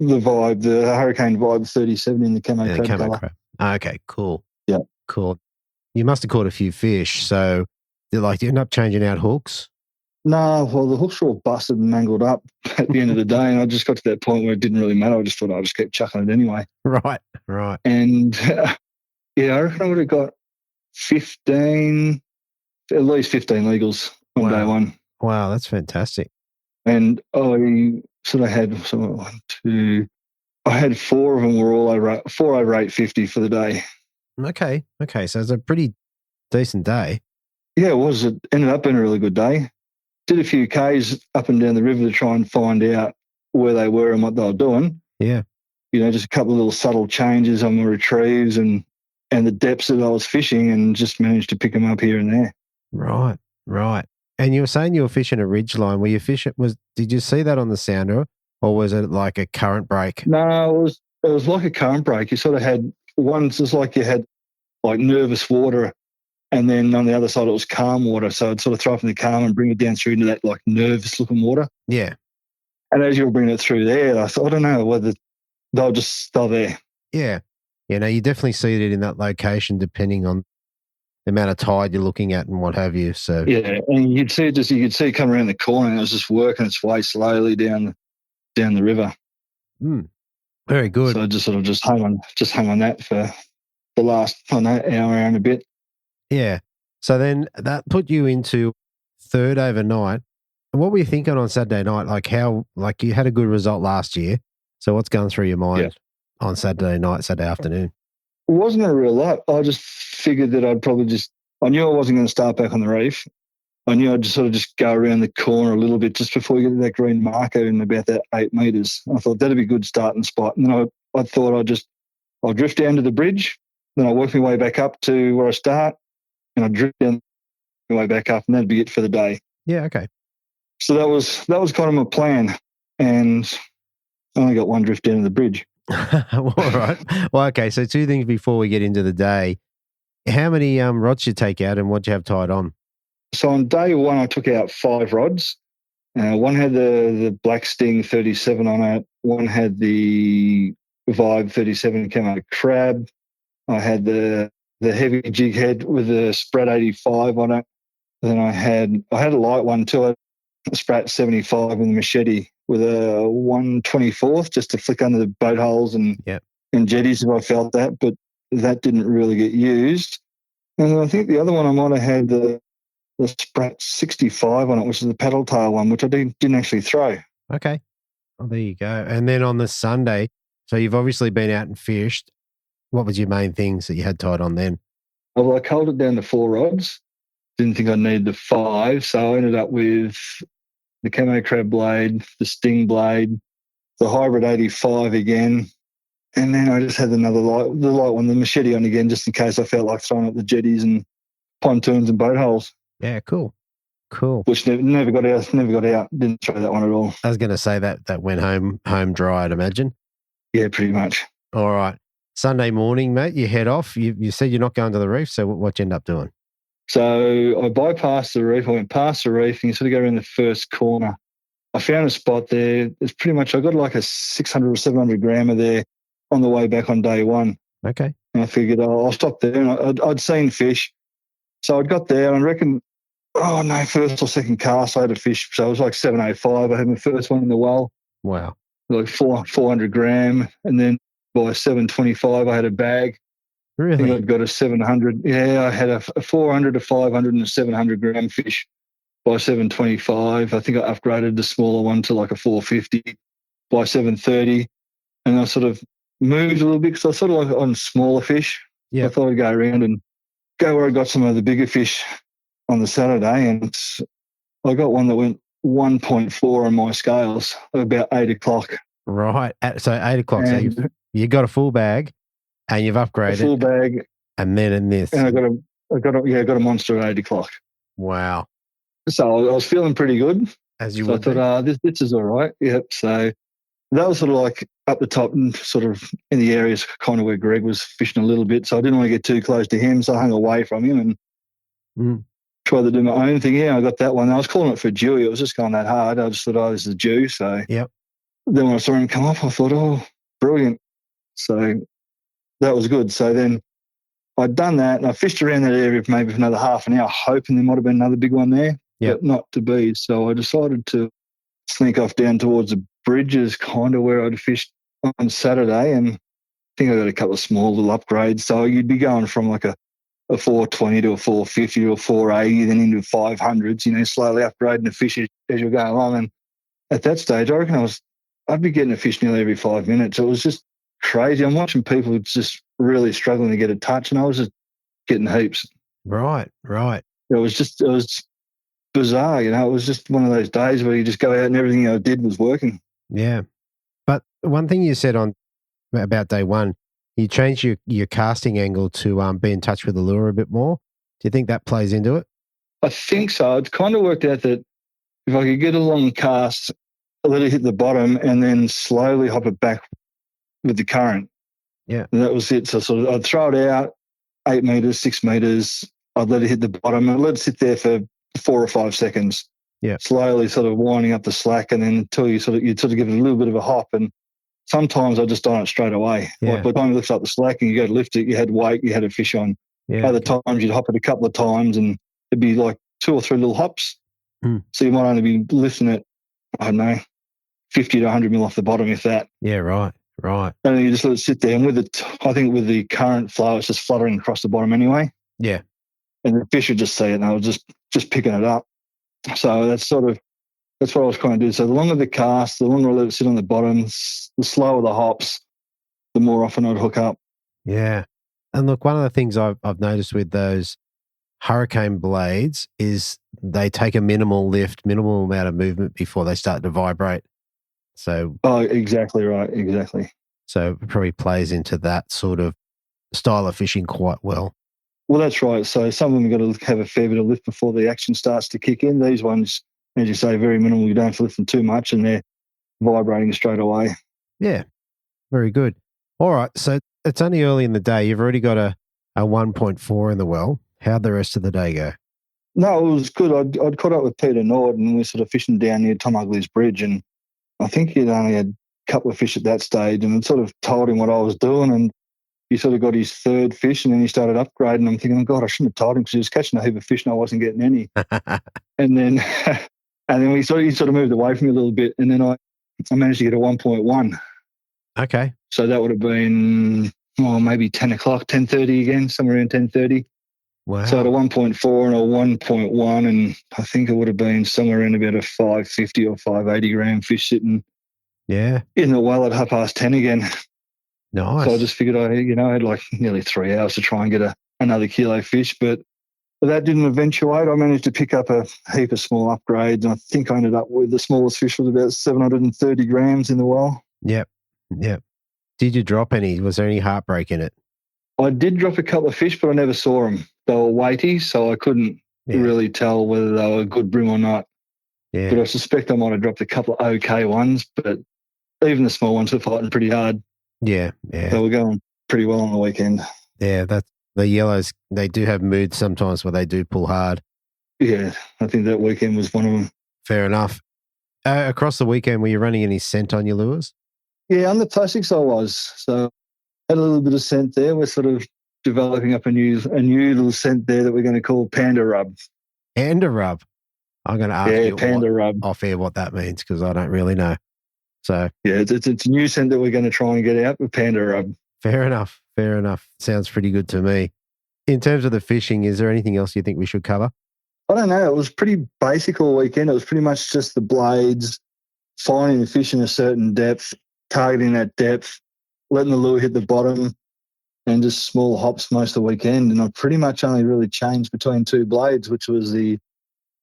Vibe, the Hurricane Vibe 37 in the camo crab colour. Crab. Okay, cool. Yeah. Cool. You must have caught a few fish. So, did you end up changing out hooks? No, well, the hooks were all busted and mangled up at the end of the day, and I just got to that point where it didn't really matter. I just thought I'd just keep chucking it anyway. Right. And, yeah, I reckon I would have got at least 15 legals on day one. Wow, that's fantastic. And I sort of had I had 4 of them were all over 850 for the day. Okay, so it's a pretty decent day. Yeah, it was. It ended up being a really good day. Did a few Ks up and down the river to try and find out where they were and what they were doing. Yeah. Just a couple of little subtle changes on the retrieves and the depths that I was fishing, and just managed to pick them up here and there. Right. And you were saying you were fishing a ridge line. Were you fishing? Did you see that on the sounder, or was it like a current break? No, it was like a current break. You sort of had ones. It's like you had like nervous water, and then on the other side it was calm water. So I'd sort of throw up in the calm and bring it down through into that like nervous looking water. Yeah. And as you were bringing it through there, I thought, I don't know whether they'll just stay there. Yeah. No, you definitely see it in that location depending on the amount of tide you're looking at and what have you. So yeah, and you could see it come around the corner, and it was just working its way slowly down the river. Very good. So I just sort of hung on that for the last hour and a bit. Yeah. So then that put you into third overnight. And what were you thinking on Saturday night? Like you had a good result last year. So what's going through your mind on Saturday night, Saturday afternoon? It wasn't a real lot. I just figured that I knew I wasn't going to start back on the reef. I knew I'd just sort of just go around the corner a little bit just before you get to that green marker in about that 8 metres. I thought that'd be a good starting spot. And then I thought I'll drift down to the bridge, then I'll work my way back up to where I start, and I'll drift down my way back up, and that'd be it for the day. Yeah, okay. So that was kind of my plan. And I only got one drift down to the bridge. All right. Well, okay. So 2 things before we get into the day. How many rods did you take out, and what did you have tied on? So on day one, I took out 5 rods. One had the Black Sting 37 on it. One had the Vibe 37 camo crab. I had the heavy jig head with the Sprat 85 on it. Then I had a light one too, a Sprat 75 with a machete with a 1/24th just to flick under the boat holes and jetties if I felt that, but that didn't really get used. And I think the other one I might have had the Sprat 65 on it, which is the paddle tail one, which I didn't actually throw. Okay. Well, there you go. And then on the Sunday, so you've obviously been out and fished. What was your main things that you had tied on then? Well, I culled it down to 4 rods. Didn't think I'd need the 5, so I ended up with the camo crab blade, the sting blade, the hybrid 85 again, and then I just had the light one, the machete on again, just in case I felt like throwing up the jetties and pontoons and boat holes. Yeah, cool. Which never got out. Didn't throw that one at all. I was going to say that went home dry, I'd imagine. Yeah, pretty much. All right. Sunday morning, mate, you head off. You said you're not going to the reef, so what'd you end up doing? So I bypassed the reef. I went past the reef and you sort of go around the first corner. I found a spot there. It's pretty much, I got like a 600 or 700 grammer there on the way back on day one. Okay. And I figured, I'll stop there. And I'd seen fish. So I'd got there and I reckon, first or second cast I had a fish. So it was like 705. I had my first one in the well. Wow. Like 400 gram. And then by 725 I had a bag. Really? I think I'd got a 700. Yeah, I had a 400, a 500 and a 700 gram fish by 725. I think I upgraded the smaller one to like a 450 by 730. And I sort of moved a little bit because I was sort of like on smaller fish. Yeah. I thought I'd go around and go where I got some of the bigger fish on the Saturday. And I got one that went 1.4 on my scales at about 8 o'clock. Right. So 8 o'clock. So you got a full bag and you've upgraded. A full bag. And then in this. And I got a monster at 8 o'clock. Wow. So I was feeling pretty good. As you so would. I thought, this is all right. Yep. So that was sort of like up the top and sort of in the areas kind of where Greg was fishing a little bit. So I didn't want to get too close to him. So I hung away from him and tried to do my own thing. Yeah, I got that one. I was calling it for Dewey. It was just going that hard. I just thought, this is a Dew. So yep. Then when I saw him come up, I thought, brilliant. So that was good. So then I'd done that and I fished around that area for maybe another half an hour, hoping there might have been another big one there, but not to be. So I decided to sneak off down towards the bridges, kind of where I'd fished on Saturday. And I think I got a couple of small little upgrades. So you'd be going from like a 420 to a 450 to a 480, then into 500s, slowly upgrading the fish as you're going along. And at that stage, I reckon I'd be getting a fish nearly every 5 minutes. It was just crazy. I'm watching people just really struggling to get a touch, and I was just getting heaps. Right. It was bizarre, It was just one of those days where you just go out and everything I did was working. Yeah. But one thing you said about day one, you changed your casting angle to be in touch with the lure a bit more. Do you think that plays into it? I think so. It's kind of worked out that if I could get a long cast, let it hit the bottom and then slowly hop it back with the current. Yeah. And that was it. So sort of I'd throw it out 8 meters, 6 meters. I'd let it hit the bottom and let it sit there for 4 or 5 seconds. Yeah. Slowly sort of winding up the slack, and then until you'd sort of give it a little bit of a hop. And sometimes I just on it straight away. Yeah. Like by the time you lift up the slack and you go to lift it, you had weight, you had a fish on. Yeah. Other times you'd hop it a couple of times and it'd be like 2 or 3 little hops. So you might only be lifting it, I don't know, 50 to 100 mil off the bottom, if that. Yeah, right. And then you just let it sit there. And I think with the current flow, it's just fluttering across the bottom anyway. Yeah. And the fish would just see it, and I was just picking it up. So that's what I was trying to do. So the longer the cast, the longer I let it sit on the bottom, the slower the hops, the more often I'd hook up. Yeah. And look, one of the things I've noticed with those hurricane blades is they take a minimal lift, minimal amount of movement before they start to vibrate. So exactly right, exactly. So it probably plays into that sort of style of fishing quite well. Well, that's right. So some of them have got to have a fair bit of lift before the action starts to kick in. These ones, as you say, very minimal. You don't have to lift them too much, and they're vibrating straight away. Yeah, very good. All right, so it's only early in the day. You've already got a 1.4 in the well. How'd the rest of the day go? No, it was good. I'd caught up with Peter Nord, and we were sort of fishing down near Tom Ugley's bridge, and I think he'd only had a couple of fish at that stage, and I'd sort of told him what I was doing, and he sort of got his third fish, and then he started upgrading. I'm thinking, oh God, I shouldn't have told him because he was catching a heap of fish and I wasn't getting any. and then he sort of moved away from me a little bit, and then I managed to get a 1.1. Okay. So that would have been maybe 10 o'clock, 10:30 again, somewhere around 10:30. Wow. So I had a 1.4 and a 1.1, and I think it would have been somewhere around about a 550 or 580 gram fish sitting in the well at 10:30 again. Nice. So I just figured I had like nearly 3 hours to try and get another kilo fish, but that didn't eventuate. I managed to pick up a heap of small upgrades, and I think I ended up with the smallest fish was about 730 grams in the well. Yep. Did you drop any? Was there any heartbreak in it? I did drop a couple of fish, but I never saw them. They were weighty, so I couldn't really tell whether they were good brim or not. Yeah. But I suspect I might have dropped a couple of okay ones, but even the small ones were fighting pretty hard. Yeah. So we're going pretty well on the weekend. Yeah, the yellows, they do have moods sometimes where they do pull hard. Yeah, I think that weekend was one of them. Fair enough. Across the weekend, were you running any scent on your lures? Yeah, on the plastics I was. So had a little bit of scent there. We're sort of developing up a new little scent there that we're going to call Panda Rub. Panda Rub? I'm going to ask you Panda Rub. off air what that means because I don't really know. So yeah, it's a new scent that we're going to try and get out with Panda Rub. Fair enough. Sounds pretty good to me. In terms of the fishing, is there anything else you think we should cover? I don't know. It was pretty basic all weekend. It was pretty much just the blades, finding the fish in a certain depth, targeting that depth, letting the lure hit the bottom, and just small hops most of the weekend. And I pretty much only really changed between two blades, which was the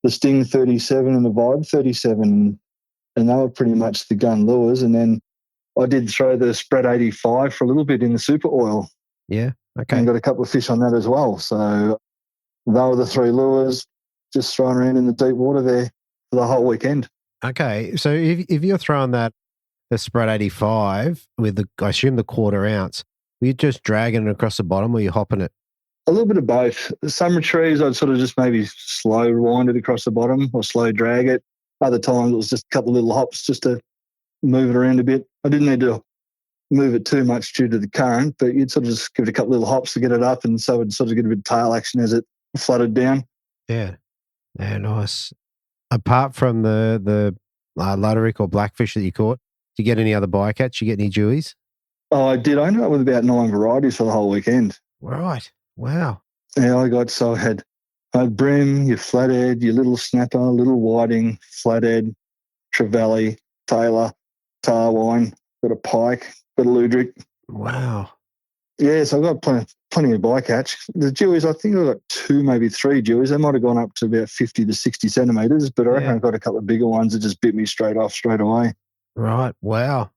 Sting 37 and the Vibe 37. And they were pretty much the gun lures. And then I did throw the Spread 85 for a little bit in the super oil. Yeah, okay. And got a couple of fish on that as well. So they were the three lures, just thrown around in the deep water there for the whole weekend. Okay, so if you're throwing the Spread 85 with I assume the 1/4 ounce, were you just dragging it across the bottom or are you hopping it? A little bit of both. Some retrieves I'd sort of just maybe slow wind it across the bottom or slow drag it. Other times it was just a couple of little hops just to move it around a bit. I didn't need to move it too much due to the current, but you'd sort of just give it a couple of little hops to get it up, and so it'd sort of get a bit of tail action as it flooded down. Yeah, nice. Apart from the Luderick or blackfish that you caught, did you get any other bycatch? You get any jewies? Oh, I did. I ended up with about 9 varieties for the whole weekend. Right. Wow. Yeah, I had brim, your flathead, your little snapper, little whiting, flathead, trevally, tailor, tarwine, got a pike, got a luderick. Wow. Yeah, so I've got plenty of bycatch. The jewies, I think I've got 2, maybe 3 jewies. They might have gone up to about 50 to 60 centimetres, but I reckon I've got a couple of bigger ones that just bit me straight away. Right. Wow.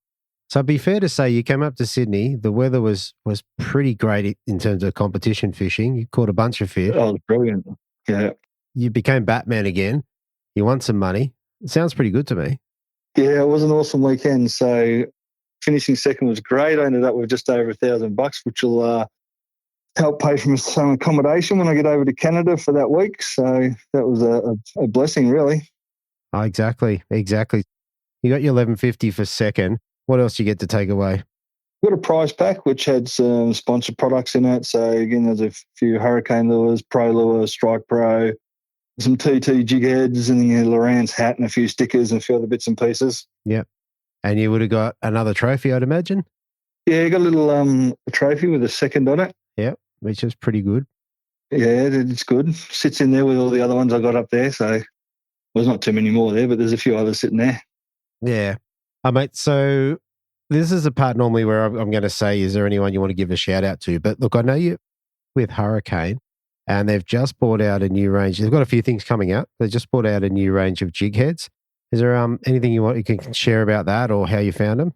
So it'd be fair to say you came up to Sydney, the weather was pretty great in terms of competition fishing. You caught a bunch of fish. Oh, it was brilliant. Yeah. You became Batman again. You won some money. It sounds pretty good to me. Yeah, it was an awesome weekend. So finishing second was great. I ended up with just over $1,000, which will help pay for some accommodation when I get over to Canada for that week. So that was a blessing, really. Oh, exactly. You got your $1,150 for second. What else do you get to take away? Got a prize pack which had some sponsored products in it. So again, there's a few Hurricane lures, Pro lures, Strike Pro, some TT jig heads, and then Loran's hat and a few stickers and a few other bits and pieces. Yep. And you would have got another trophy, I'd imagine? Yeah, you got a little trophy with a second on it. Yep, which is pretty good. Yeah, it's good. Sits in there with all the other ones I got up there. So there's not too many more there, but there's a few others sitting there. Yeah. Mate, so this is the part normally where I'm going to say, is there anyone you want to give a shout out to? But look, I know you with Hurricane, and they've just brought out a new range. They've got a few things coming out. They just brought out a new range of jig heads. Is there anything you can share about that or how you found them?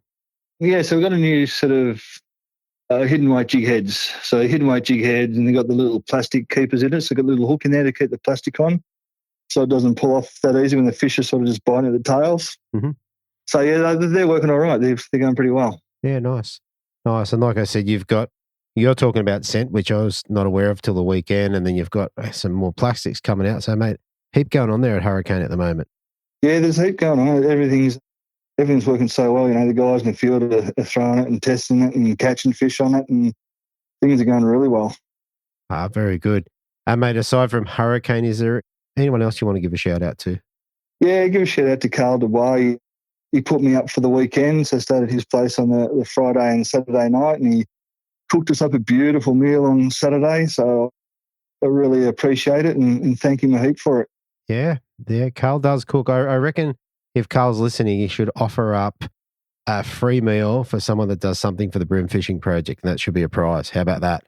Yeah, so we've got a new sort of hidden weight jig heads. So hidden weight jig heads, and they've got the little plastic keepers in it. So they've got a little hook in there to keep the plastic on, so it doesn't pull off that easy when the fish are sort of just biting at the tails. Mm-hmm. So yeah, they're working all right. They're going pretty well. Yeah, nice. And like I said, you're talking about scent, which I was not aware of till the weekend, and then you've got some more plastics coming out. So mate, heap going on there at Hurricane at the moment. Yeah, there's heap going on. Everything's working so well. You know, the guys in the field are throwing it and testing it and catching fish on it, and things are going really well. Very good. Mate, aside from Hurricane, is there anyone else you want to give a shout out to? Yeah, give a shout out to Carl Dubois. He put me up for the weekend, so I stayed at his place on the Friday and Saturday night, and he cooked us up a beautiful meal on Saturday. So I really appreciate it and thank him a heap for it. Yeah, Carl does cook. I reckon if Carl's listening, he should offer up a free meal for someone that does something for the Brim Fishing Project, and that should be a prize. How about that?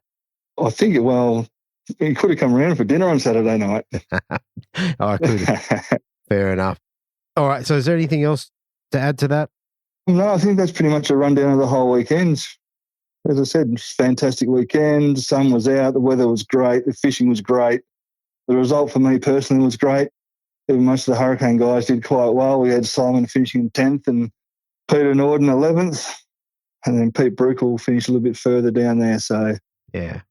I think, he could have come around for dinner on Saturday night. I could. Fair enough. All right. So is there anything else to add to that? No, I think that's pretty much a rundown of the whole weekend. As I said, fantastic weekend. The sun was out. The weather was great. The fishing was great. The result for me personally was great. Even most of the Hurricane guys did quite well. We had Simon finishing 10th and Peter Norden 11th. And then Pete Bruckle finished a little bit further down there. So, all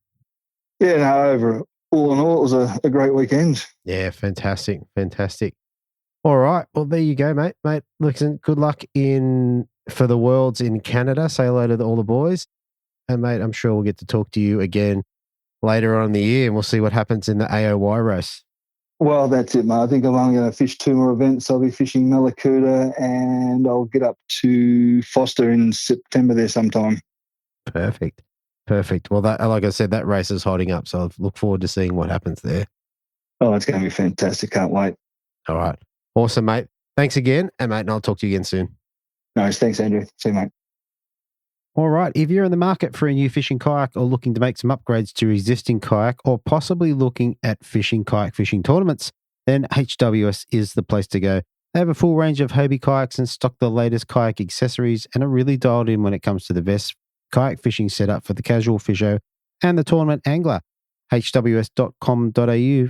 in all, it was a great weekend. Yeah, fantastic. All right. Well, there you go, mate. Listen, good luck for the Worlds in Canada. Say hello to all the boys. And, mate, I'm sure we'll get to talk to you again later on in the year, and we'll see what happens in the AOY race. Well, that's it, mate. I think I'm only going to fish 2 more events. I'll be fishing Malakuta, and I'll get up to Foster in September there sometime. Perfect. Well, like I said, that race is hotting up, so I look forward to seeing what happens there. Oh, it's going to be fantastic. Can't wait. All right. Awesome, mate. Thanks again, and mate, and I'll talk to you again soon. Nice. Thanks, Andrew. See you, mate. All right. If you're in the market for a new fishing kayak or looking to make some upgrades to your existing kayak or possibly looking at kayak fishing tournaments, then HWS is the place to go. They have a full range of Hobie kayaks and stock the latest kayak accessories and are really dialed in when it comes to the best kayak fishing setup for the casual fisher and the tournament angler. hws.com.au,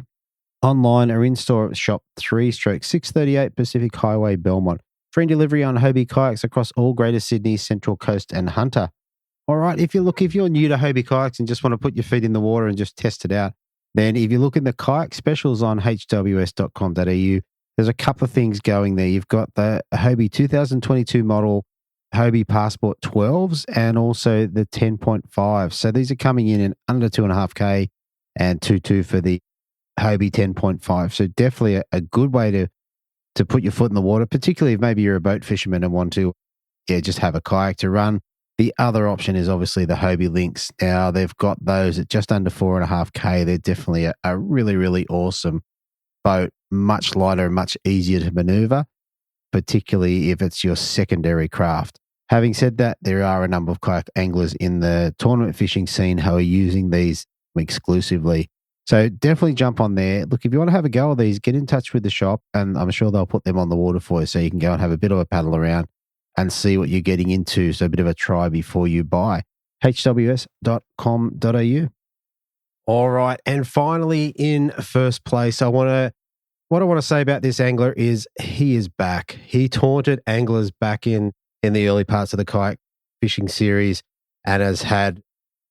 online or in-store at Shop 3/638 Pacific Highway, Belmont. Free delivery on Hobie kayaks across all Greater Sydney, Central Coast and Hunter. All right, if you're new to Hobie kayaks and just want to put your feet in the water and just test it out, then if you look in the kayak specials on hws.com.au, there's a couple of things going there. You've got the Hobie 2022 model Hobie Passport 12s and also the 10.5. So these are coming in under 2.5K and 2.2 for the Hobie 10.5. So definitely a good way to put your foot in the water, particularly if maybe you're a boat fisherman and want to just have a kayak to run. The other option is obviously the Hobie Lynx. Now, they've got those at just under 4.5K. They're definitely a really, really awesome boat, much lighter and much easier to maneuver, particularly if it's your secondary craft. Having said that, there are a number of kayak anglers in the tournament fishing scene who are using these exclusively. So definitely jump on there. Look, if you want to have a go at these, get in touch with the shop and I'm sure they'll put them on the water for you so you can go and have a bit of a paddle around and see what you're getting into. So a bit of a try before you buy. hws.com.au. All right. And finally, in first place, what I want to say about this angler is he is back. He taunted anglers back in the early parts of the kayak fishing series and has had,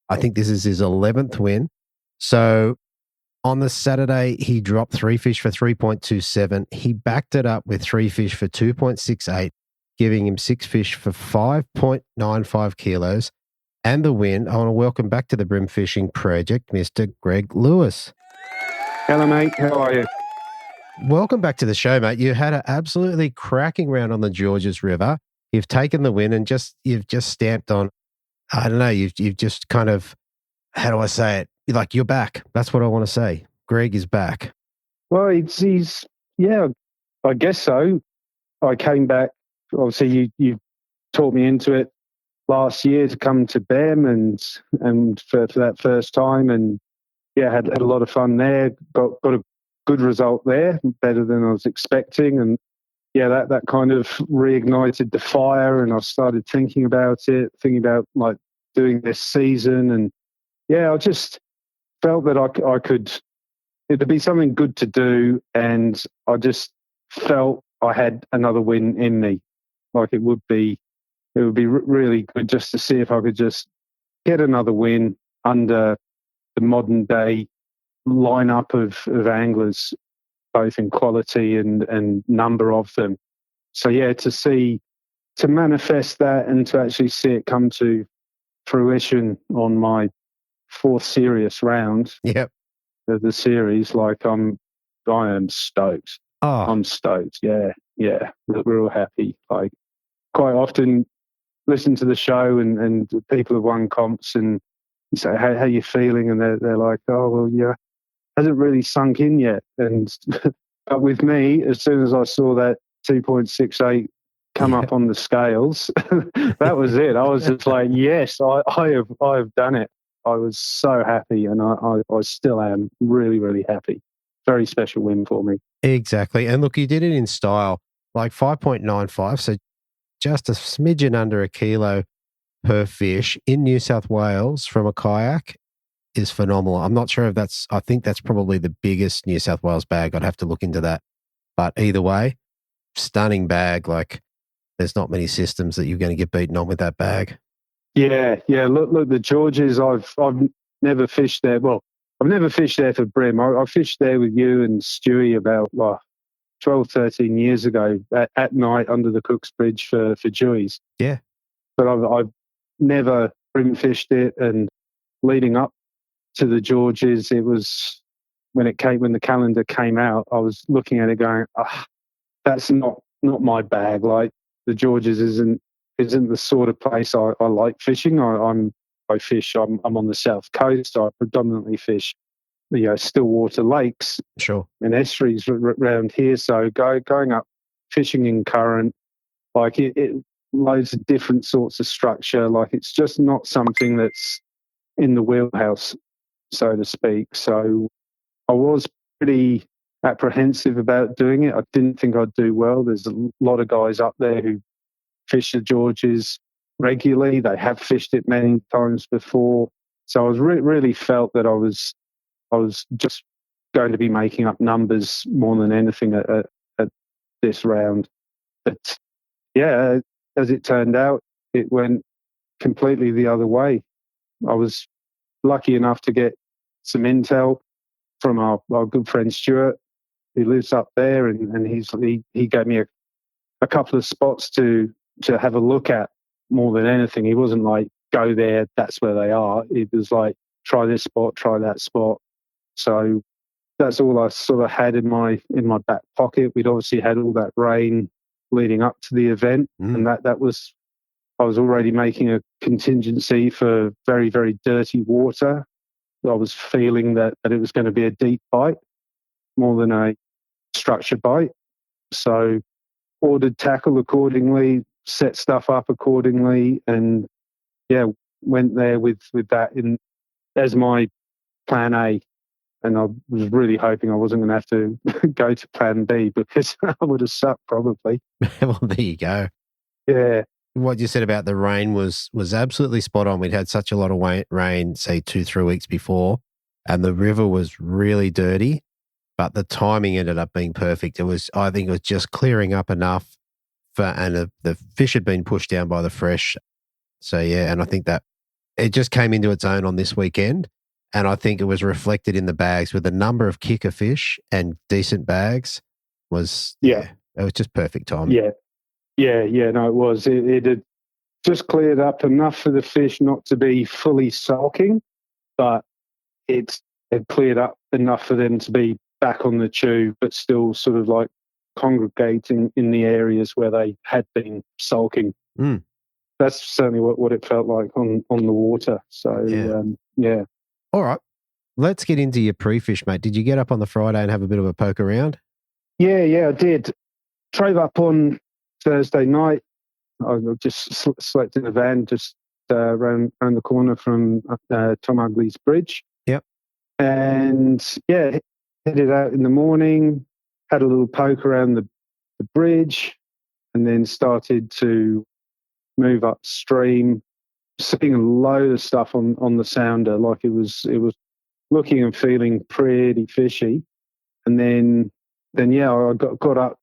I think this is his 11th win. So on the Saturday, he dropped 3 fish for 3.27. He backed it up with 3 fish for 2.68, giving him 6 fish for 5.95 kilos. And the win, I want to welcome back to the Brim Fishing Project, Mr. Greg Lewis. Hello, mate. How are you? Welcome back to the show, mate. You had an absolutely cracking round on the Georges River. You've taken the win and you've just stamped on, I don't know, you've just kind of, how do I say it? Like, you're back. That's what I want to say. Greg is back. Well, he's I guess so. I came back. Obviously, you taught me into it last year to come to BEM and for that first time, and had a lot of fun there. Got a good result there, better than I was expecting, and that kind of reignited the fire, and I started thinking about like doing this season, and I just felt that I could, it'd be something good to do, and I just felt I had another win in me. Like it would be really good just to see if I could just get another win under the modern day lineup of anglers, both in quality and number of them. So to manifest that and to actually see it come to fruition on my 4th serious round of the series, like I am stoked. Oh. I'm stoked. Real happy. Like quite often listen to the show and people have won comps and you say, how you feeling? And they're like, oh, well, hasn't really sunk in yet. And but with me, as soon as I saw that 2.68 come up on the scales, that was it. I was just like, yes, I have done it. I was so happy, and I still am really, really happy. Very special win for me. Exactly. And look, you did it in style, like 5.95, so just a smidgen under a kilo per fish in New South Wales from a kayak is phenomenal. I'm not sure if I think that's probably the biggest New South Wales bag. I'd have to look into that. But either way, stunning bag. Like, there's not many systems that you're going to get beaten on with that bag. Yeah. Look, the Georges, I've never fished there. Well, I've never fished there for brim. I fished there with you and Stewie about 12, 13 years ago at night under the Cook's Bridge for Jewies. Yeah. But I've never brim fished it. And leading up to the Georges, it was when the calendar came out, I was looking at it going, that's not my bag. Like, the Georges isn't the sort of place I like fishing. I fish. I'm on the south coast. I predominantly fish, still water lakes, sure, and estuaries around here. So going up fishing in current, like it loads of different sorts of structure. Like, it's just not something that's in the wheelhouse, so to speak. So I was pretty apprehensive about doing it. I didn't think I'd do well. There's a lot of guys up there who fish the Georges regularly. They have fished it many times before. So I was really felt that I was just going to be making up numbers more than anything at this round. But yeah, as it turned out, it went completely the other way. I was lucky enough to get some intel from our good friend Stuart, who lives up there, and he gave me a couple of spots to have a look at more than anything. He wasn't like, go there, that's where they are. It was like, try this spot, try that spot. So that's all I sort of had in my back pocket. We'd obviously had all that rain leading up to the event, and that was, I was already making a contingency for very, very dirty water. I was feeling that it was going to be a deep bite more than a structure bite. So ordered tackle accordingly, set stuff up accordingly, and went there with that as my plan A. And I was really hoping I wasn't going to have to go to plan B, because I would have sucked probably. Well, there you go. Yeah. What you said about the rain was absolutely spot on. We'd had such a lot of rain, say 2-3 weeks before, and the river was really dirty, but the timing ended up being perfect. I think it was just clearing up enough and the fish had been pushed down by the fresh. So yeah, and I think that it just came into its own on this weekend. And I think it was reflected in the bags with the number of kicker fish and decent bags was, it was just perfect timing. No, it was. It had just cleared up enough for the fish not to be fully sulking, but it had cleared up enough for them to be back on the chew, but still sort of like congregating in the areas where they had been sulking. That's certainly what it felt like on the water. So, yeah. All right. Let's get into your pre-fish, mate. Did you get up on the Friday and have a bit of a poke around? Yeah, I did. Drove up on Thursday night. I just slept in a van just around the corner from Tom Ugly's bridge. Yep. And headed out in the morning, had a little poke around the bridge, and then started to move upstream, seeing a load of stuff on the sounder. Like, it was looking and feeling pretty fishy. And then I got up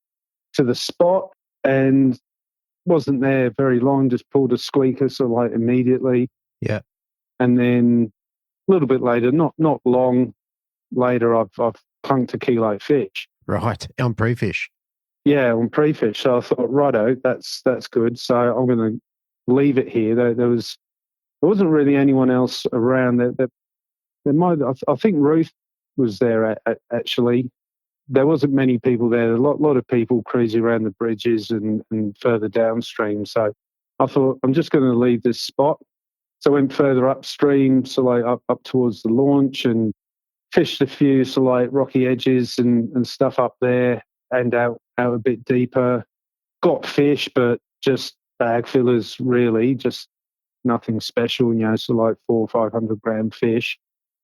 to the spot and wasn't there very long, just pulled a squeaker, so like immediately. Yeah. And then a little bit later, not long later, I've punked a kilo fish. Right, on pre-fish. Yeah, on pre-fish. So I thought, righto, that's good. So I'm going to leave it here. There wasn't really anyone else around. There might. I think Ruth was there actually. There wasn't many people there. A lot of people cruising around the bridges and further downstream. So I thought, I'm just going to leave this spot. So I went further upstream, so like up towards the launch, and fished a few like rocky edges and stuff up there, and out a bit deeper. Got fish, but just bag fillers, really, just nothing special, so like 400 or 500 gram fish.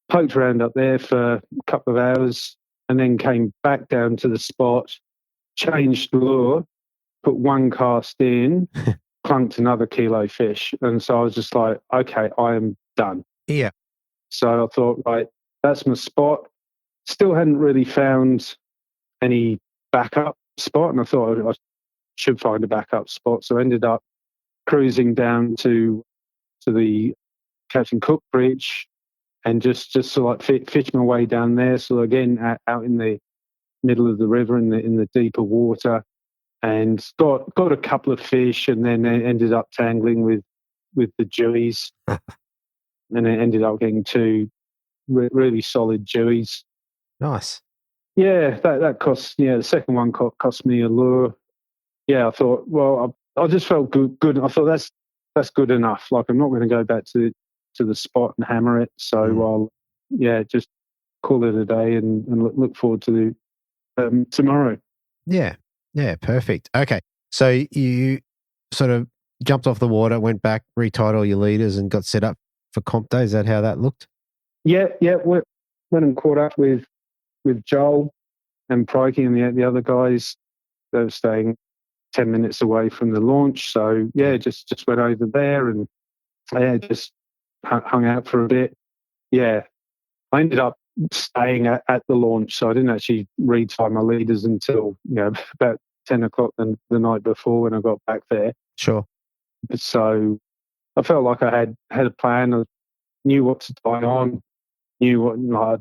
Poked around up there for a couple of hours and then came back down to the spot, changed lure, put one cast in, clunked another kilo fish. And so I was just like, okay, I am done. Yeah. So I thought, right, that's my spot. Still hadn't really found any backup spot, and I thought I should find a backup spot. So I ended up cruising down to the Captain Cook Bridge and just sort of like fish my way down there. So again, out in the middle of the river in the deeper water, and got a couple of fish, and then ended up tangling with the jewies, and it ended up getting two really solid jewies. Nice. Yeah, that cost. Yeah, the second one cost me a lure. Yeah, I thought. Well, I just felt good. I thought that's good enough. Like, I'm not going to go back to the spot and hammer it. So I'll just call it a day and look forward to tomorrow. Yeah. Yeah. Perfect. Okay. So you sort of jumped off the water, went back, retied all your leaders, and got set up for comp day. Is that how that looked? Yeah. Went and caught up with Joel and Prikey and the other guys. They were staying 10 minutes away from the launch. So just went over there and just hung out for a bit. Yeah, I ended up staying at the launch, so I didn't actually retie my leaders until about 10 o'clock the night before when I got back there. Sure. So I felt like I had a plan. I knew what to tie on, knew what I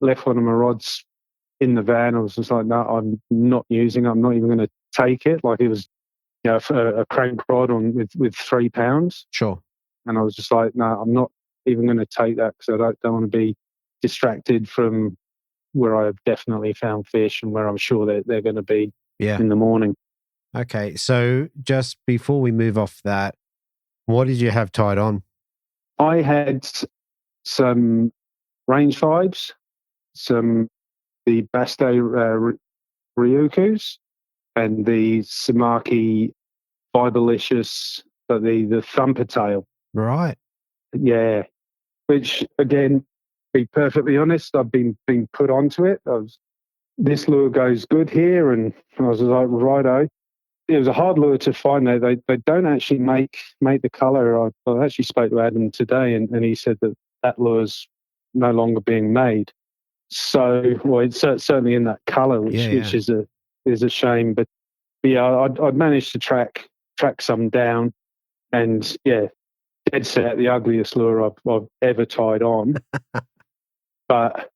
left one of my rods in the van. I was just like, no, I'm not using it. I'm not even going to take it. Like, it was a crank rod with 3 pounds. Sure. And I was just like, no, I'm not even going to take that because I don't want to be distracted from where I've definitely found fish and where I'm sure they're going to be in the morning. Okay. So just before we move off that, what did you have tied on? I had some range vibes, the Basto Ryukus, and the Samaki Fiberlicious, the thumper tail. Right. Yeah. Which, again, to be perfectly honest, I've been put onto it. This lure goes good here, and I was like, righto. It was a hard lure to find. They don't actually make the colour. I actually spoke to Adam today, and he said that lure's no longer being made. So, well, it's certainly in that colour, which is a shame. But yeah, I'd managed to track some down, and dead set the ugliest lure I've ever tied on. but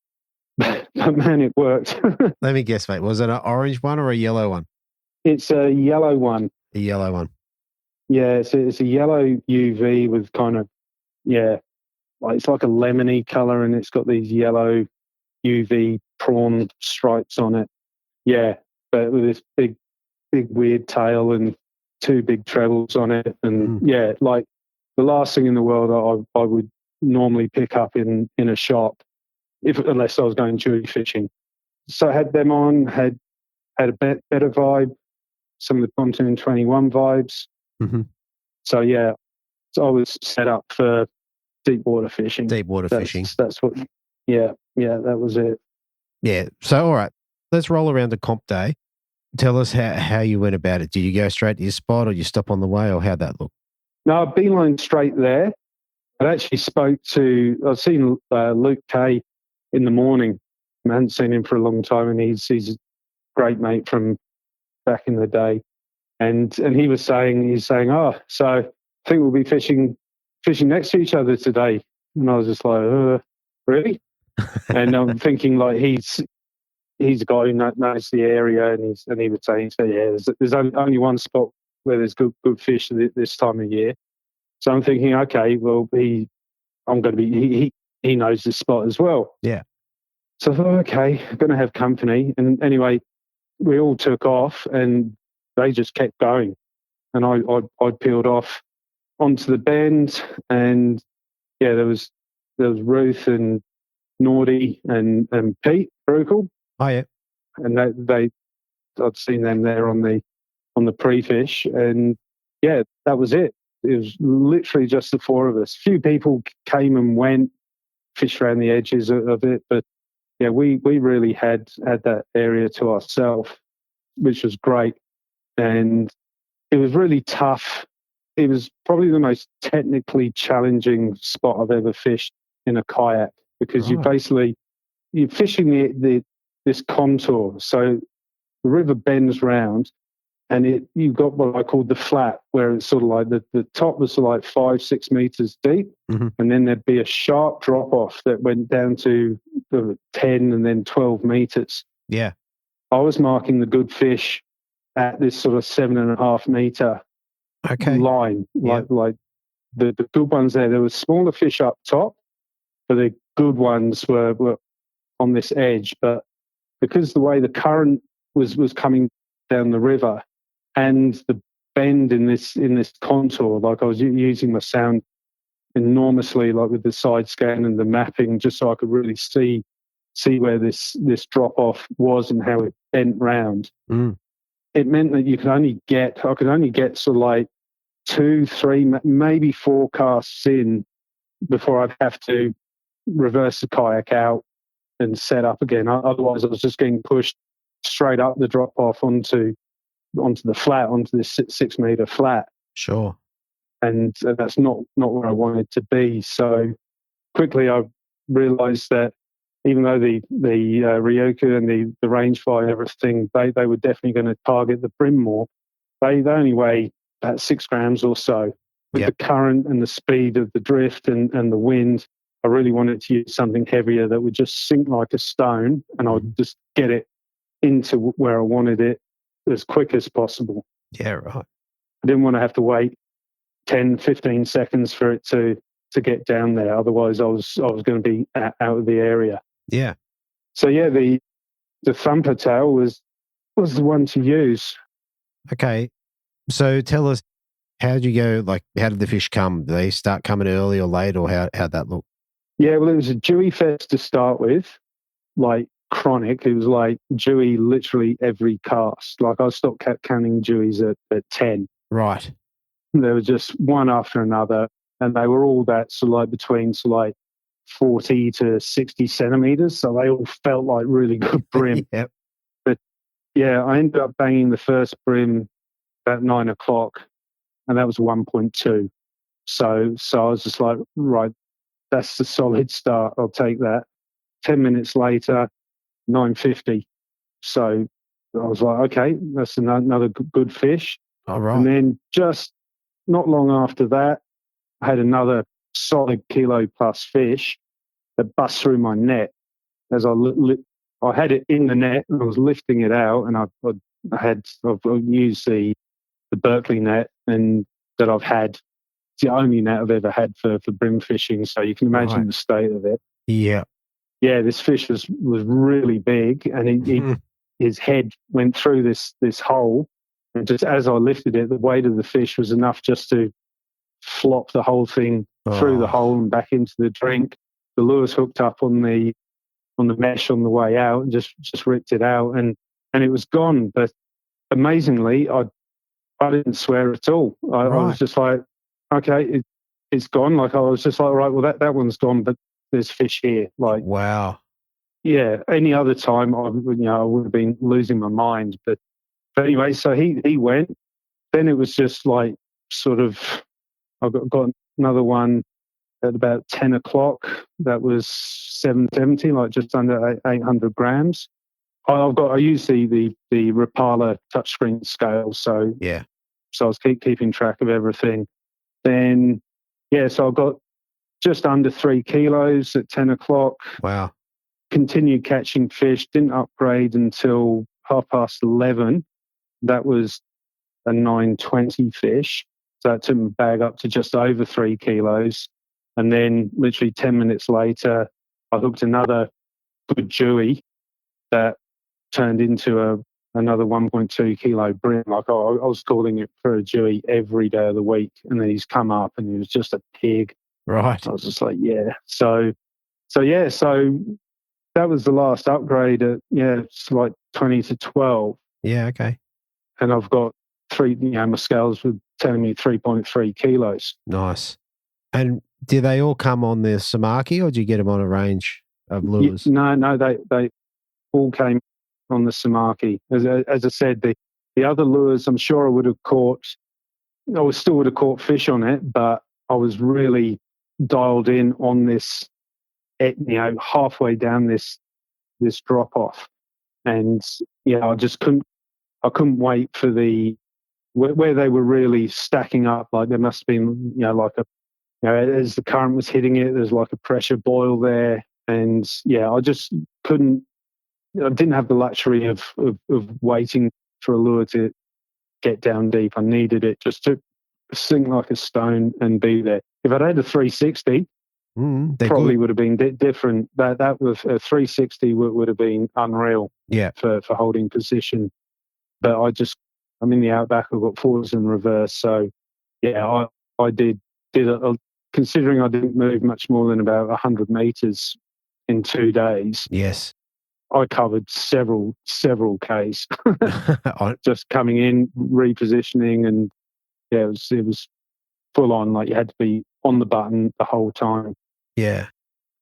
man, it worked. Let me guess, mate. Was it an orange one or a yellow one? It's a yellow one. A yellow one. Yeah, it's a yellow UV with kind of it's like a lemony colour, and it's got these yellow UV prawn stripes on it. Yeah, but with this big weird tail and 2 big trebles on it, and like the last thing in the world I would normally pick up in a shop, unless I was going jewie fishing. So I had them on, had a better vibe, some of the Pontoon 21 vibes. Mm-hmm. So so I was set up for deep water fishing. Fishing. That's what. Yeah, that was it. Yeah. So all right, let's roll around to comp day. Tell us how you went about it. Did you go straight to your spot, or you stop on the way, or how'd that look? No, I've beeline straight there. I actually I've seen Luke Kay in the morning. I hadn't seen him for a long time, and he's a great mate from back in the day. And he's saying, oh, so I think we'll be fishing next to each other today. And I was just like, really? And I'm thinking, like, he's a guy who knows the area, and he was saying, there's only one spot where there's good fish this time of year. So I'm thinking, okay, well, he knows this spot as well. Yeah. So I thought, okay, I'm going to have company. And anyway, we all took off, and they just kept going. And I peeled off onto the bend, and there was Ruth and Naughty and Pete Brukel. Oh yeah. And I'd seen them there on the pre-fish, and yeah, that was it. It was literally just the four of us. A few people came and went, fished around the edges of it, but yeah, we really had that area to ourselves, which was great. And it was really tough. It was probably the most technically challenging spot I've ever fished in a kayak, because you're fishing this contour. So the river bends round, and you've got what I call the flat, where it's sort of like the top was like 5-6 meters deep, and then there'd be a sharp drop off that went down to 10 and then 12 meters. Yeah. I was marking the good fish at this sort of 7.5 meter line, like the good ones there. There were smaller fish up top, but the good ones were on this edge. But because the way the current was coming down the river, and the bend in this contour, like I was using my sound enormously, like with the side scan and the mapping, just so I could really see where this drop off was and how it bent round. It meant that I could only get sort of like 2, 3, maybe 4 casts in before I'd have to reverse the kayak out and set up again. Otherwise, I was just getting pushed straight up the drop off onto the flat, onto this 6 meter flat. Sure. And that's not where I wanted to be. So quickly I realized that even though the Ryoku and the rangefinder and everything, they were definitely going to target the brim more. They only weigh about 6 grams or so. With the current and the speed of the drift and the wind, I really wanted to use something heavier that would just sink like a stone, and I would just get it into where I wanted it as quick as possible. Yeah, right. I didn't want to have to wait 10, 15 seconds for it to get down there. Otherwise, I was going to be out of the area. Yeah. So yeah, the thumper tail was the one to use. Okay. So tell us, how did you go? Like, how did the fish come? Did they start coming early or late, or how'd that look? Yeah, well, it was a dewy fest to start with, like chronic. It was like dewy literally every cast. Like I stopped counting dewies at 10. Right. There was just one after another, and they were all that sort of like between 40 to 60 centimeters. So they all felt like really good brim. Yep. But yeah, I ended up banging the first brim about 9 o'clock, and that was 1.2. So I was just like, right, that's the solid start. I'll take that. 10 minutes later, 9.50. So I was like, okay, that's another good fish. All right. And then just not long after that, I had another solid kilo plus fish that bust through my net as I had it in the net and I was lifting it out, and I've used the Berkeley net, and that I've had. It's the only net I've ever had for brim fishing, so you can imagine the state of it. Yeah. Yeah, this fish was really big, and his head went through this hole, and just as I lifted it, the weight of the fish was enough just to flop the whole thing through the hole and back into the drink. The lure's hooked up on the mesh on the way out, and just ripped it out, and it was gone. But amazingly, I didn't swear at all. I was just like, okay, it's gone. Like I was just like, right, well that one's gone, but there's fish here. Like, wow. Yeah, any other time I would have been losing my mind. But anyway, so he went. Then it was just like sort of, I got another one at about 10 o'clock. That was 770, like just under 800 grams. I use the Rapala touchscreen scale, so yeah. So I was keeping track of everything. Then so I got just under 3 kilos at 10 o'clock. Wow. Continued catching fish. Didn't upgrade until 11:30. That was a 920 fish. So that took my bag up to just over 3 kilos. And then literally 10 minutes later, I hooked another good jewie that turned into another 1.2 kilo brim. Like I was calling it for a jewie every day of the week. And then he's come up and he was just a pig. Right. I was just like, yeah. So that was the last upgrade at, it's like 20 to 12. Yeah, okay. And I've got 3, my scales were telling me 3.3 kilos. Nice. And do they all come on the Samaki, or do you get them on a range of lures? No, they all came on the Samaki. As I said, the other lures, I'm sure I still would have caught fish on it, but I was really dialed in on this, halfway down this drop off. And I just couldn't wait for where they were really stacking up. Like there must have been, as the current was hitting it, there's like a pressure boil there. And I just I didn't have the luxury of waiting for a lure to get down deep. I needed it just to sink like a stone and be there. If I'd had a 360, probably would have been different. That was a 360 would have been unreal. Yeah, for holding position. But I'm in the outback. I've got forwards and reverse. So I did considering I didn't move much more than about 100 meters in 2 days. Yes, I covered several Ks just coming in, repositioning, and it was full on. Like you had to be on the button the whole time. Yeah.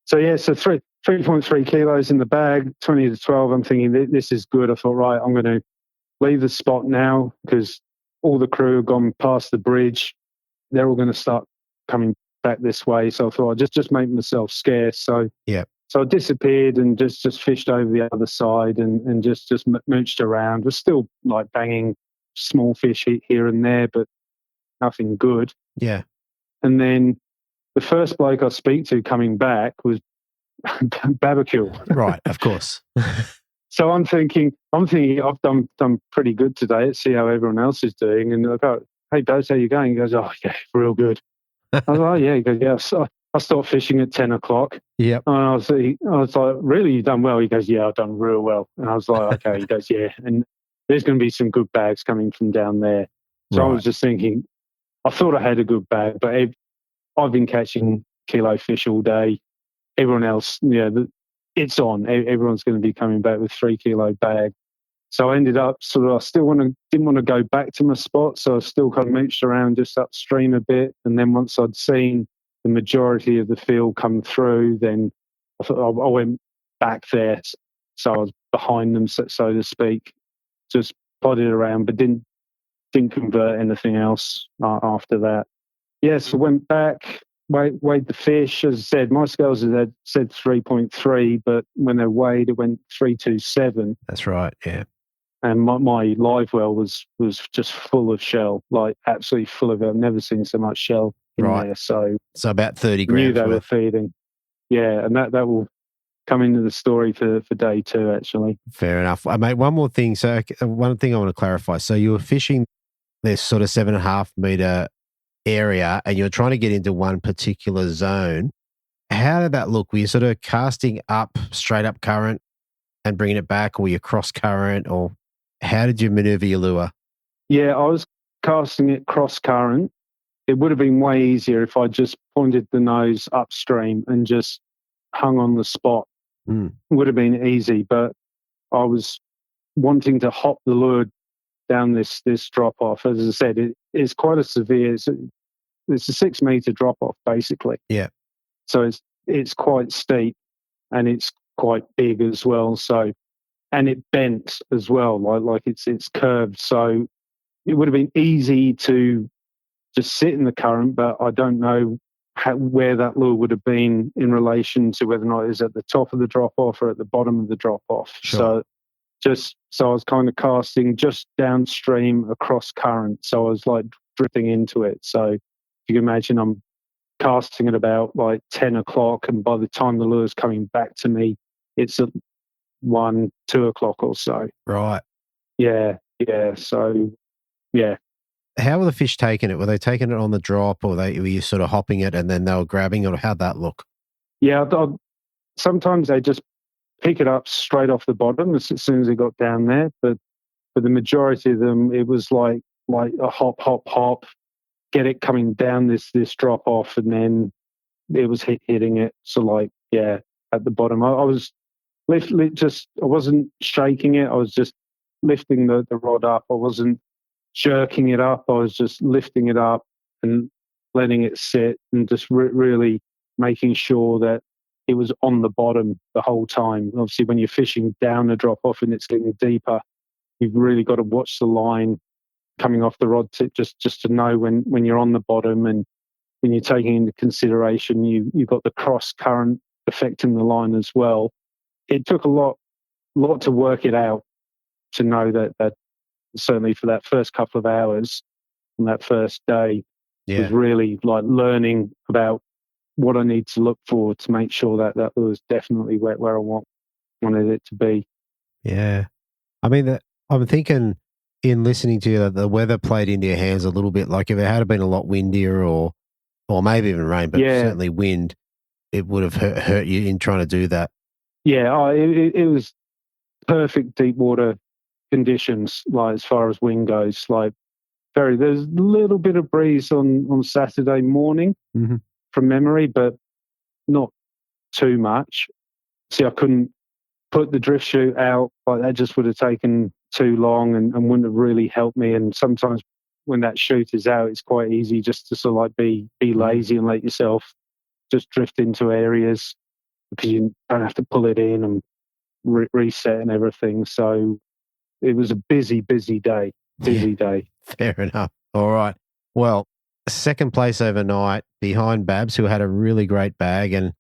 So 3.3 kilos in the bag, 20 to 12. I'm thinking this is good. I thought, right, I'm going to leave the spot now because all the crew have gone past the bridge. They're all going to start coming back this way. So I thought I'd just make myself scarce. So So I disappeared and just fished over the other side and just mooched around. Was still like banging small fish here and there, but nothing good. Yeah. And then the first bloke I speak to coming back was barbecue. Right, of course. So I'm thinking I've done pretty good today. Let's see how everyone else is doing. And I go, hey, Baz, how you going? He goes, oh, yeah, real good. I was like, oh, yeah. He goes, yeah. So I started fishing at 10 o'clock. Yep. And I was like, really, you've done well? He goes, yeah, I've done real well. And I was like, okay. He goes, yeah. And there's going to be some good bags coming from down there. So I was just thinking, I thought I had a good bag, but I've been catching kilo fish all day. Everyone else, it's on. Everyone's going to be coming back with 3 kilo bag. So I ended up I didn't want to go back to my spot. So I still kind of mooched around just upstream a bit. And then once I'd seen the majority of the field come through, then I went back there. So I was behind them, so to speak, just plodded around, but didn't convert anything else after that. So went back, weighed the fish. As I said, my scales had said 3.3, but when they weighed, it went 327. That's right, yeah. And my live well was just full of shell, like absolutely full of it. I've never seen so much shell in there. So about 30 grams. Knew they were feeding. Yeah, and that will come into the story for day 2, actually. Fair enough. Mate, one more thing. So one thing I want to clarify. So you were fishing this sort of 7.5 meter area and you're trying to get into one particular zone. How did that look? Were you sort of casting up, straight up current and bringing it back, or were you cross current, or how did you maneuver your lure? Yeah, I was casting it cross current. It would have been way easier if I just pointed the nose upstream and just hung on the spot. It would have been easy, but I was wanting to hop the lure down this drop off. As I said, it's quite a severe. It's a 6 meter drop off basically. Yeah. So it's quite steep and it's quite big as well. So, and it bent as well, like it's curved. So it would have been easy to just sit in the current, but I don't know where that lure would have been in relation to whether or not it was at the top of the drop off or at the bottom of the drop off. Sure. So I was kind of casting just downstream across current. So I was like drifting into it. So if you can imagine, I'm casting at about like 10 o'clock. And by the time the lure's coming back to me, it's at 1, 2 o'clock or so. Right. Yeah. So, yeah. How were the fish taking it? Were they taking it on the drop, or were you sort of hopping it and then they were grabbing it, or how'd that look? Yeah, sometimes they just pick it up straight off the bottom as soon as it got down there. But for the majority of them, it was like a hop, get it coming down this drop off, and then it was hitting it. So like, yeah, at the bottom, I was I wasn't shaking it. I was just lifting the rod up. I wasn't jerking it up. I was just lifting it up and letting it sit and just really making sure that it was on the bottom the whole time. Obviously, when you're fishing down a drop off and it's getting deeper, you've really got to watch the line coming off the rod tip just to know when you're on the bottom, and when you're taking into consideration you've got the cross current affecting the line as well. It took a lot to work it out to know that certainly for that first couple of hours on that first day was really like learning about what I need to look for to make sure that was definitely where I wanted it to be. Yeah. I mean, I'm thinking in listening to you that the weather played into your hands a little bit. Like if it had been a lot windier or maybe even rain, but certainly wind, it would have hurt you in trying to do that. Yeah, it was perfect deep water conditions, like as far as wind goes. Like there's a little bit of breeze on Saturday morning from memory, but not too much. See, I couldn't put the drift chute out, like that just would have taken too long and wouldn't have really helped me. And sometimes when that chute is out, it's quite easy just to sort of like be lazy and let yourself just drift into areas because you don't have to pull it in and reset and everything. So it was a busy day. Day. Fair enough. All right. Well, second place overnight behind Babs, who had a really great bag and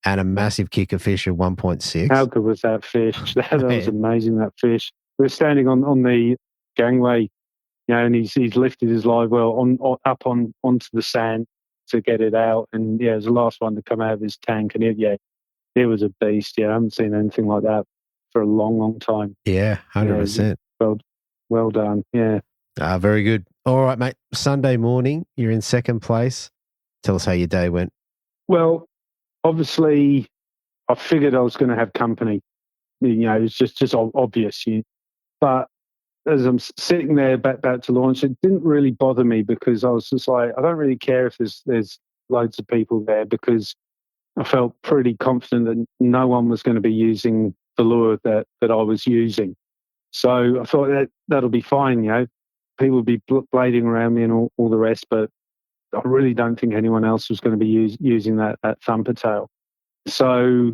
a massive kicker fish of 1.6. How good was that fish? That was amazing, that fish. We were standing on the gangway, and he's lifted his live well up onto the sand to get it out. And, it was the last one to come out of his tank. And, it was a beast. I haven't seen anything like that for a long, long time. Yeah, 100%. Well done, yeah. Very good. All right, mate. Sunday morning, you're in second place. Tell us how your day went. Well, obviously, I figured I was going to have company. It's just obvious. But as I'm sitting there about to launch, it didn't really bother me because I was just like, I don't really care if there's loads of people there because I felt pretty confident that no one was going to be using the lure that I was using. So I thought that'll be fine. People would be blading around me and all the rest, but I really don't think anyone else was going to be using that thumper tail. So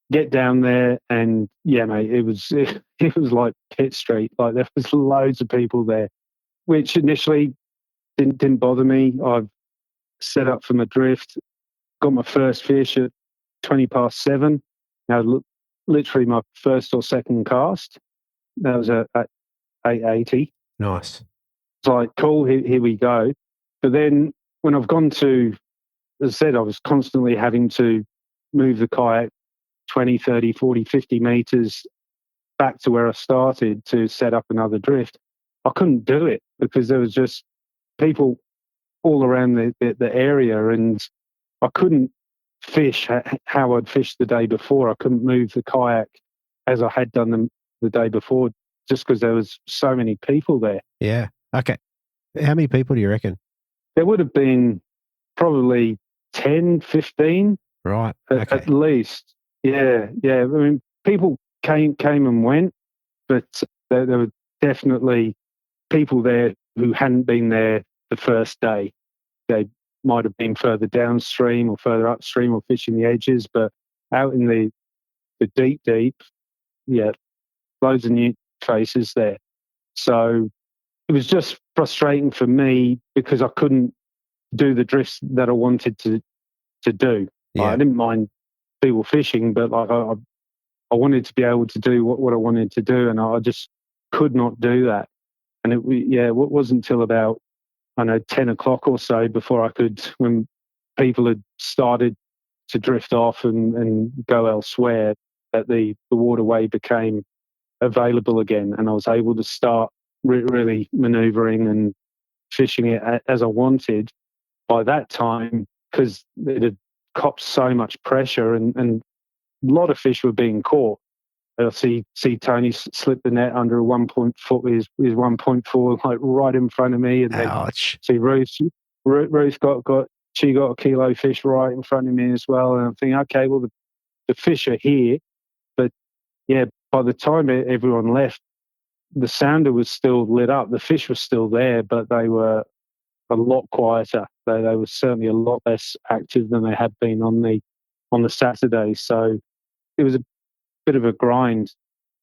get down there and mate, it was like Pitt Street. Like there was loads of people there, which initially didn't bother me. I've set up for my drift, got my first fish at 7:20. Literally my first or second cast. That was at 8:80. Nice. It's like, cool, here we go. But then when I've gone to, as I said, I was constantly having to move the kayak 20, 30, 40, 50 meters back to where I started to set up another drift. I couldn't do it because there was just people all around the area and I couldn't fish how I'd fished the day before. I couldn't move the kayak as I had done the day before just because there was so many people there. Yeah. Okay. How many people do you reckon? There would have been probably 10, 15. Right. At least. Yeah. I mean, people came and went, but there were definitely people there who hadn't been there the first day. They might have been further downstream or further upstream or fishing the edges, but out in the deep, loads of new faces there. So it was just frustrating for me because I couldn't do the drifts that I wanted to do. Yeah. I didn't mind people fishing, but like I wanted to be able to do what I wanted to do, and I just could not do that. And it wasn't until about 10 o'clock or so before I could, when people had started to drift off and go elsewhere, that the waterway became available again, and I was able to start really manoeuvring and fishing it as I wanted. By that time, because it had copped so much pressure and a lot of fish were being caught. I see Tony slip the net under a 1.4, his 1.4, like right in front of me, and ouch. Then see Ruth got a kilo fish right in front of me as well, and I'm thinking, okay, well the fish are here, but by the time everyone left, the sounder was still lit up. The fish were still there, but they were a lot quieter. They were certainly a lot less active than they had been on the Saturday. So it was a bit of a grind,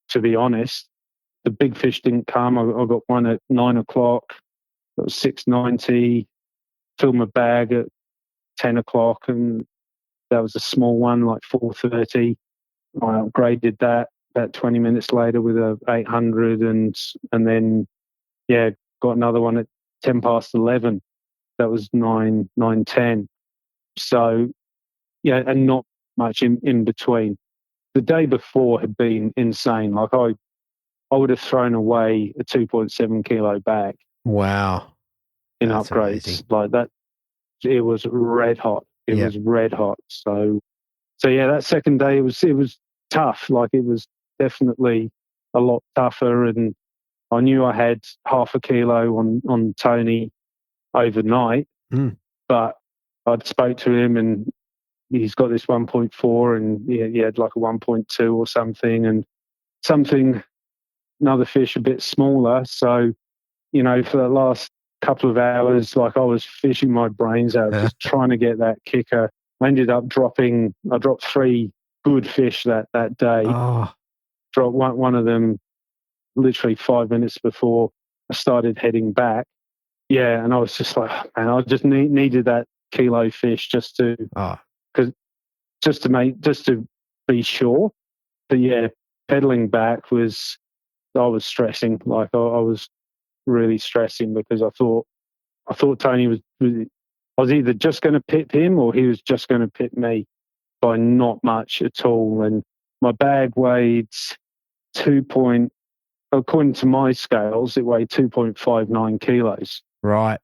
to be honest. The big fish didn't come. I got one at 9 o'clock. It was 690. Filled my bag at 10 o'clock, and that was a small one, like 430. I upgraded that about 20 minutes later with a 800, and then got another one at 10 past 11. That was 9:10. So and not much in between. The day before had been insane. Like I would have thrown away a 2.7 kilo bag. Wow. In That's upgrades amazing. like that. It was red hot. It was red hot. So that second day it was tough. Like it was definitely a lot tougher, and I knew I had half a kilo on Tony overnight, but I'd spoke to him and he's got this 1.4 and he had like a 1.2 or something, and another fish a bit smaller. So, for the last couple of hours, like I was fishing my brains out, just trying to get that kicker. I ended up I dropped 3 good fish that day. Oh. Dropped one of them literally 5 minutes before I started heading back. Yeah, and I was just like, man, I just needed that kilo fish just to be sure. But pedaling back I was stressing. Like I was really stressing because I thought Tony I was either just going to pip him or he was just going to pip me by not much at all. And my bag weighed according to my scales, it weighed 2.59 kilos. Right.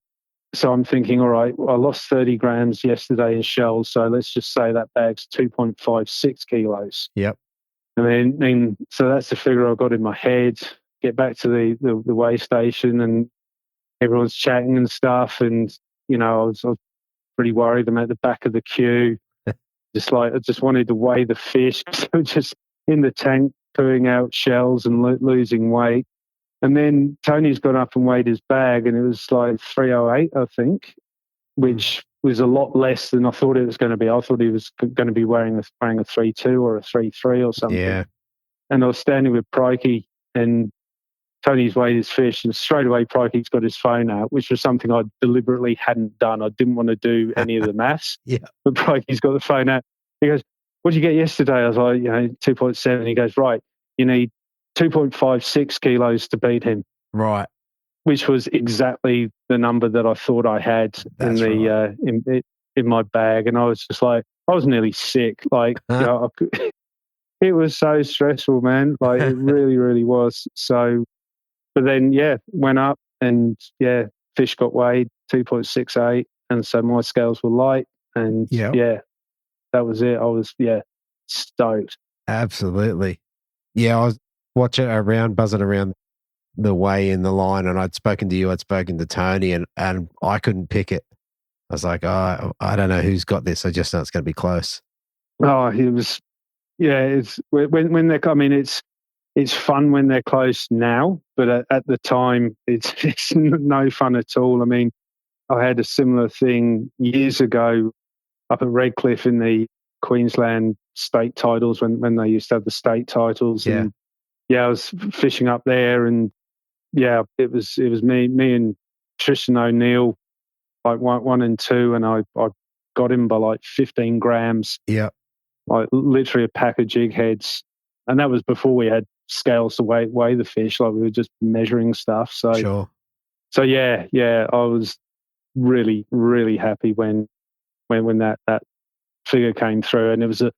So I'm thinking, all right, I lost 30 grams yesterday in shells, so let's just say that bag's 2.56 kilos. Yep. And then so that's the figure I got in my head. Get back to the weigh station, and everyone's chatting and stuff, and I was pretty worried. I'm at the back of the queue, I just wanted to weigh the fish. So just in the tank, pooing out shells and losing weight. And then Tony's got up and weighed his bag, and it was like 308, I think, which was a lot less than I thought it was going to be. I thought he was going to be wearing a 3.2 or a 3.3 or something. Yeah. And I was standing with Prikey, and Tony's weighed his fish, and straight away Prikey's got his phone out, which was something I deliberately hadn't done. I didn't want to do any of the maths. Yeah. But Prikey's got the phone out. He goes, "What did you get yesterday?" I was like, 2.7. He goes, "Right, you need 2.56 kilos to beat him." Right. Which was exactly the number that I thought I had in my bag. And I was just like, I was nearly sick. Like, it was so stressful, man. Like, it really, really was. So, but then, went up and, fish got weighed 2.68. And so my scales were light. And, that was it. I was, stoked. Absolutely. Yeah, I was buzzing around the way in the line, and I'd spoken to you, I'd spoken to Tony, and I couldn't pick it. I was like, I don't know who's got this. I just know it's going to be close. Oh, it was, it's when they're, I mean, it's fun when they're close now, but at the time, it's no fun at all. I mean, I had a similar thing years ago up at Redcliffe in the Queensland state titles when they used to have the state titles. Yeah. And I was fishing up there, and it was me and Tristan O'Neill, like 1 and 2, and I got him by like 15 grams. Yeah. Like literally a pack of jig heads. And that was before we had scales to weigh the fish. Like we were just measuring stuff. So sure. So I was really, really happy when that figure came through, and it was a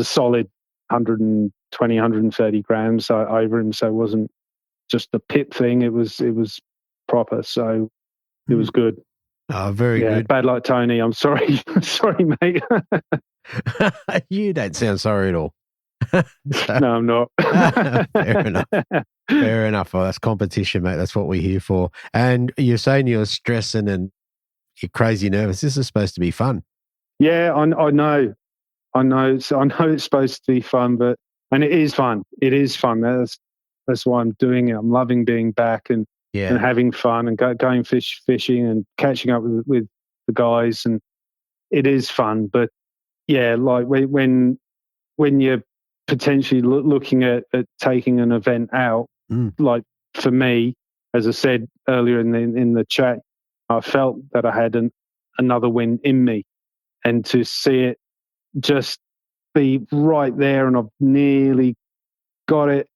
solid 120, 130 grams over him. So it wasn't just the pip thing. It was proper. So it was good. Oh, very good. Bad luck, Tony. I'm sorry. Sorry, mate. You don't sound sorry at all. No, I'm not. Fair enough. Fair enough. Well, that's competition, mate. That's what we're here for. And you're saying you're stressing and you're crazy nervous. This is supposed to be fun. Yeah, I know. I know it's supposed to be fun, and it is fun. It is fun. that's why I'm doing it. I'm loving being back and having fun and going fishing and catching up with the guys, and it is fun. But yeah, like when you're potentially looking at taking an event out, like for me, as I said earlier in the chat, I felt that I had another win in me, and to see it just be right there, and I've nearly got it.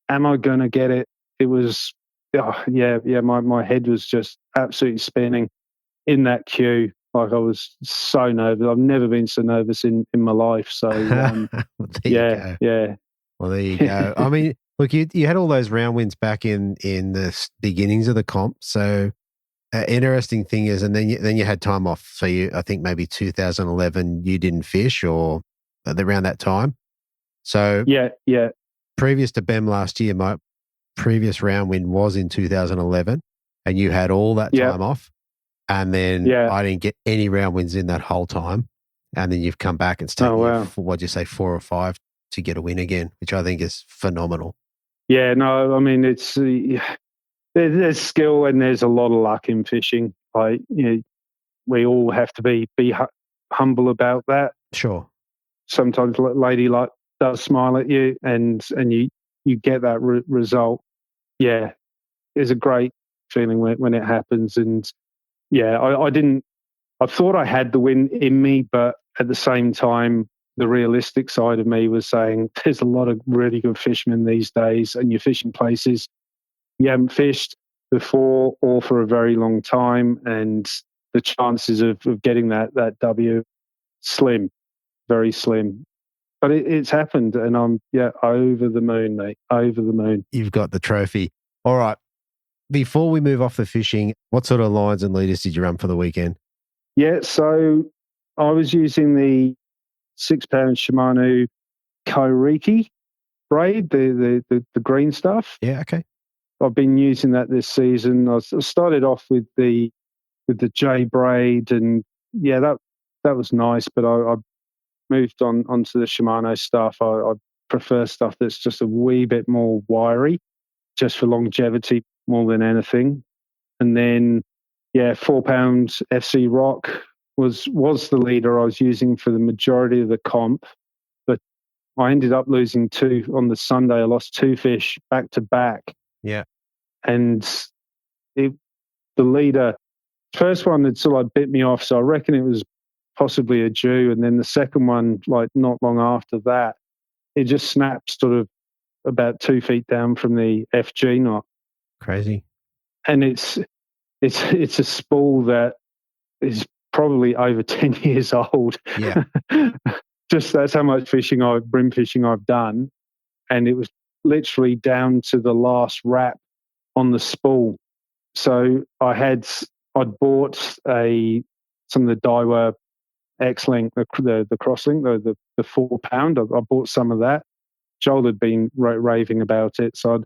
Am I going to get it? It was, my head was just absolutely spinning in that queue. Like I was so nervous. I've never been so nervous in my life. So Well, there you go. Well, there you go. I mean, look, you had all those round wins back in the beginnings of the comp. So interesting thing is, and then you had time off. So I think maybe 2011 you didn't fish, or around that time. So yeah. Previous to BEM last year, my previous round win was in 2011, and you had all that time off. And then I didn't get any round wins in that whole time. And then you've come back and it's taken you, what'd you say, 4 or 5 to get a win again, which I think is phenomenal. Yeah, no, I mean, it's there's skill and there's a lot of luck in fishing. Like, we all have to be humble about that. Sure. Sometimes lady luck does smile at you, and you get that result. Yeah, it's a great feeling when it happens. And yeah, I thought I had the win in me, but at the same time, the realistic side of me was saying there's a lot of really good fishermen these days, and you're fishing places you haven't fished before or for a very long time, and the chances of getting that W slim, very slim. But it's happened, and I'm over the moon, mate. Over the moon. You've got the trophy. All right. Before we move off the fishing, what sort of lines and leaders did you run for the weekend? Yeah, so I was using the 6-pound Shimano Kayak braid, the green stuff. Yeah, okay. I've been using that this season. I started off with the J braid, and that was nice. But I moved onto the Shimano stuff. I prefer stuff that's just a wee bit more wiry, just for longevity more than anything. And then 4-pound FC Rock was the leader I was using for the majority of the comp. But I ended up losing 2 on the Sunday. I lost 2 fish back to back. Yeah. And the leader, first one that sort of bit me off, so I reckon it was possibly a Jew. And then the second one, like not long after that, it just snapped sort of about 2 feet down from the FG knot. Crazy. And it's a spool that is probably over 10 years old. Yeah. Just that's how much brim fishing I've done. And it was literally down to the last wrap on the spool. So I'd bought some of the Daiwa X-Link, the crosslink, the 4-pound. I bought some of that. Joel had been raving about it. So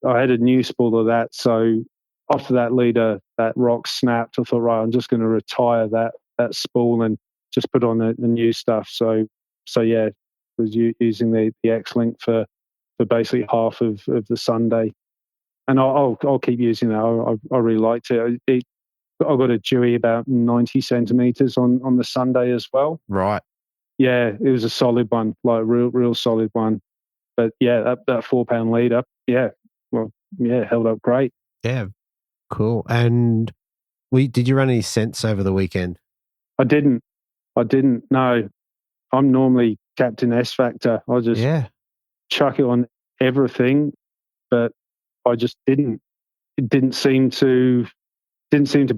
I had a new spool of that. So after that leader, that rock snapped, I thought, right, I'm just going to retire that spool and just put on the new stuff. So yeah, I was using the X-Link for basically half of the Sunday. And I'll keep using that. I really liked it. I got a dewy about 90 centimeters on the Sunday as well. Right. Yeah, it was a solid one, like real solid one. But yeah, that 4-pound leader, held up great. Yeah, cool. And did you run any scents over the weekend? I didn't. No, I'm normally Captain S Factor. I just chuck it on everything, but I just didn't. It didn't seem to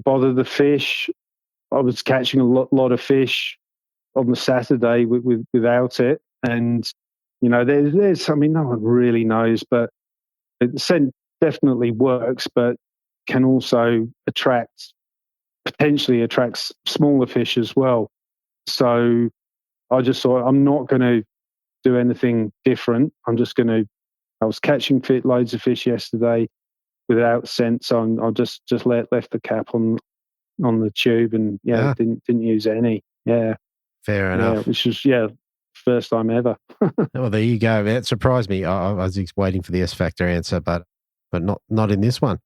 bother the fish. I was catching a lot of fish on the Saturday without it, and there's. I mean, no one really knows, but the scent definitely works, but can also potentially attracts smaller fish as well. So I just thought, I'm not going to do anything different. I was catching loads of fish yesterday without scent, so I just left the cap on the tube and didn't use any. Yeah. Fair enough. Which was first time ever. Well, there you go. That surprised me. I was just waiting for the S Factor answer, but not in this one.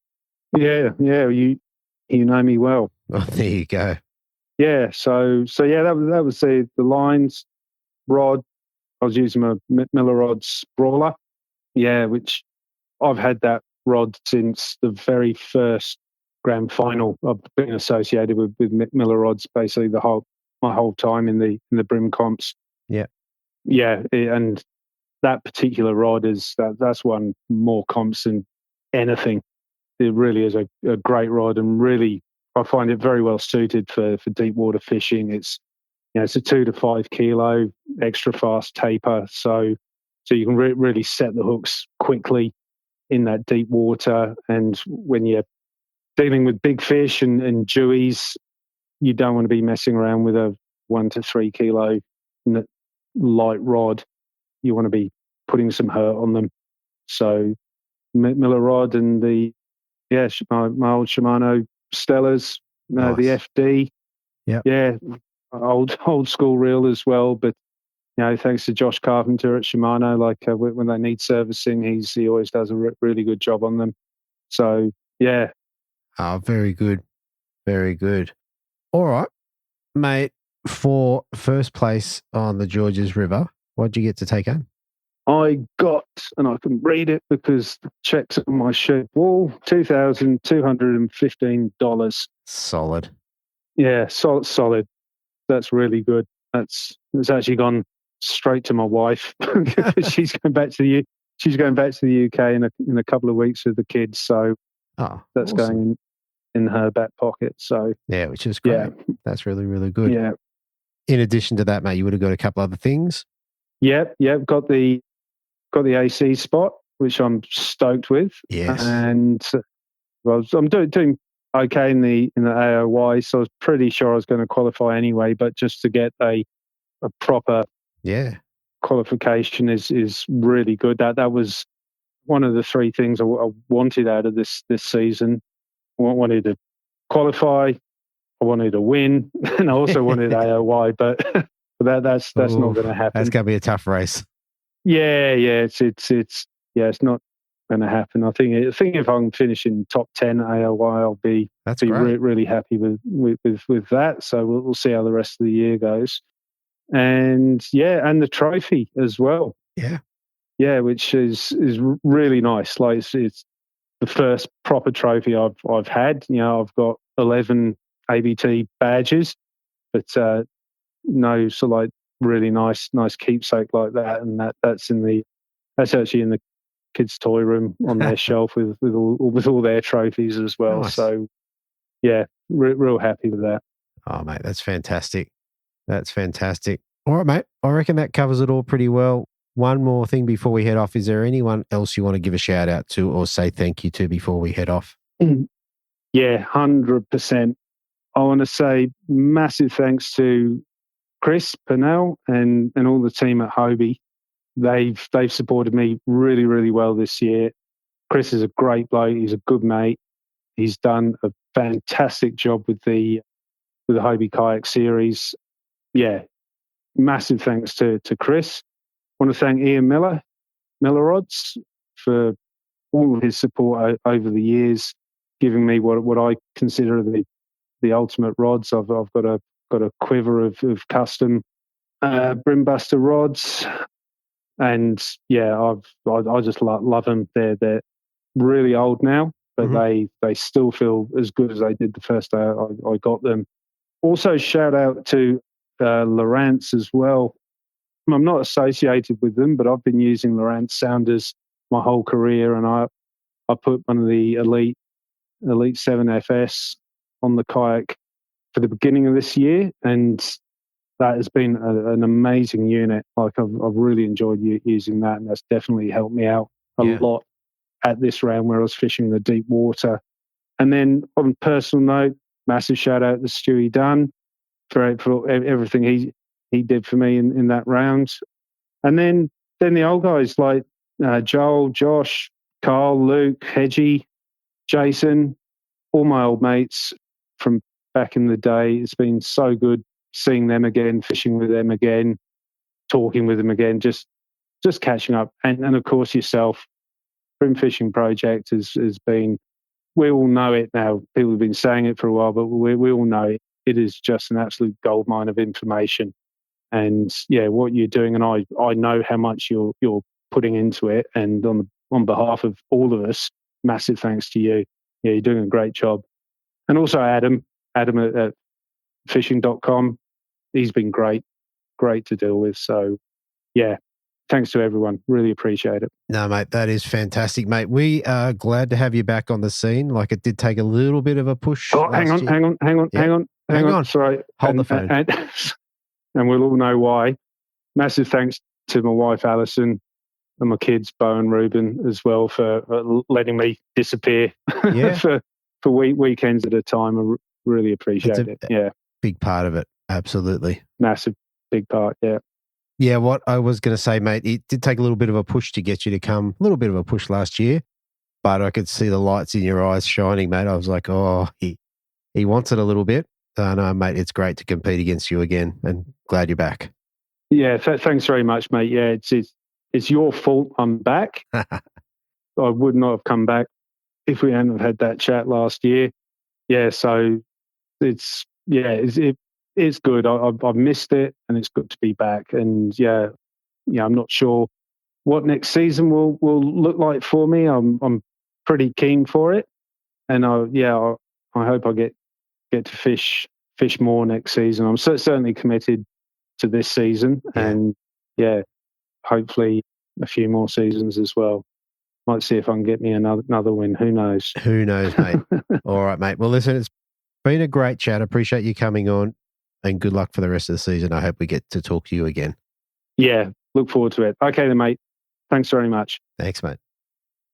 Yeah, you know me well. Oh, there you go. Yeah, so yeah, that was the lines rod. I was using my Miller Rods Brawler. Yeah, which I've had that rod since the very first grand final. I've been associated with Miller Rods basically my whole time in the Brim comps. Yeah, and that particular rod that's won more comps than anything. It really is a great rod, and really I find it very well suited for deep water fishing. It's it's a 2 to 5 kilo extra fast taper, so you can really set the hooks quickly in that deep water. And when you're dealing with big fish and dewies, you don't want to be messing around with a 1 to 3 kilo light rod. You want to be putting some hurt on them. So Miller rod and my old Shimano Stellas, nice. the FD. Yeah, old school reel as well. But thanks to Josh Carpenter at Shimano, when they need servicing, he always does a really good job on them. So yeah. Oh, very good, very good. All right, mate. For first place on the Georges River, what did you get to take home? I got, and I can read it because the check's on my shed wall, $2,215. Solid. Yeah, solid. That's really good. It's actually gone straight to my wife because she's going back to the UK in a couple of weeks with the kids. So that's awesome. going in her back pocket. So yeah, which is great. Yeah. That's really, really good. Yeah. In addition to that, mate, you would have got a couple other things. Yep. Got the AC spot, which I'm stoked with. Yes. And I'm doing okay in the AOY, so I was pretty sure I was going to qualify anyway. But just to get a proper qualification is really good. That was one of the three things I wanted out of this season. I wanted to qualify, I wanted to win, and I also wanted AOY. But that's not going to happen. That's going to be a tough race. Yeah, it's not going to happen. I think if I can finish in top 10 AOY, I'll be really happy with that. So we'll see how the rest of the year goes. And and the trophy as well. Yeah, which is really nice. Like it's the first proper trophy I've had. I've got 11 ABT badges, but no sort of like really nice keepsake like that. And that's actually in the kids' toy room on their shelf with all their trophies as well. Nice. So yeah, real happy with that. Oh mate, that's fantastic. That's fantastic. All right, mate. I reckon that covers it all pretty well. One more thing before we head off. Is there anyone else you want to give a shout out to or say thank you to before we head off? Yeah, 100%. I want to say massive thanks to Chris Purnell and all the team at Hobie. They've supported me really, really well this year. Chris is a great bloke. He's a good mate. He's done a fantastic job with the Hobie Kayak series. Yeah, massive thanks to Chris. I want to thank Ian Miller Rods, for all of his support over the years, giving me what I consider the ultimate rods. I've got a quiver of custom Brimbuster rods, and I just love them. They're really old now, but they still feel as good as they did the first day I got them. Also, shout out to Lowrance as well. I'm not associated with them, but I've been using Lowrance sounders my whole career, and I put one of the Elite 7 FS on the kayak for the beginning of this year, and that has been an amazing unit. Like I've really enjoyed using that, and that's definitely helped me out a lot at this round where I was fishing the deep water. And then on a personal note, massive shout out to Stewie Dunn for everything he did for me in that round. And then the old guys like Joel, Josh, Carl, Luke, Hedgie, Jason, all my old mates from back in the day. It's been so good seeing them again, fishing with them again. talking with him again, just catching up. And of course yourself, Brim Fishing Project has been, we all know it now. People have been saying it for a while, but we all know it. It is just an absolute goldmine of information. And yeah, what you're doing, and I know how much you're putting into it. And on behalf of all of us, massive thanks to you. Yeah, you're doing a great job. And also Adam at fishing.com. He's been great to deal with. So yeah, thanks to everyone. Really appreciate it. No, mate, that is fantastic, mate. We are glad to have you back on the scene. Like, it did take a little bit of a push. Oh, hang on. Sorry. Hold the phone. And we'll all know why. Massive thanks to my wife, Alison, and my kids, Bo and Ruben, as well, for letting me disappear for weekends at a time. I really appreciate it. Yeah. Big part of it. Absolutely. Massive, big part. Yeah. Yeah. What I was going to say, mate, it did take a little bit of a push to get you to come, a little bit of a push last year, but I could see the lights in your eyes shining, mate. I was like, oh, he wants it a little bit. No, mate, it's great to compete against you again, and glad you're back. Yeah. Thanks very much, mate. Yeah. It's your fault I'm back. I would not have come back if we hadn't had that chat last year. Yeah. So it's good. I've missed it, and it's good to be back. And yeah, I'm not sure what next season will look like for me. I'm pretty keen for it, and I hope I get to fish more next season. I'm certainly committed to this season, and yeah, hopefully a few more seasons as well. Might see if I can get me another win. Who knows? Who knows, mate? All right, mate. Well, listen, it's been a great chat. I appreciate you coming on, and good luck for the rest of the season. I hope we get to talk to you again. Yeah, look forward to it. Okay then, mate. Thanks very much. Thanks, mate.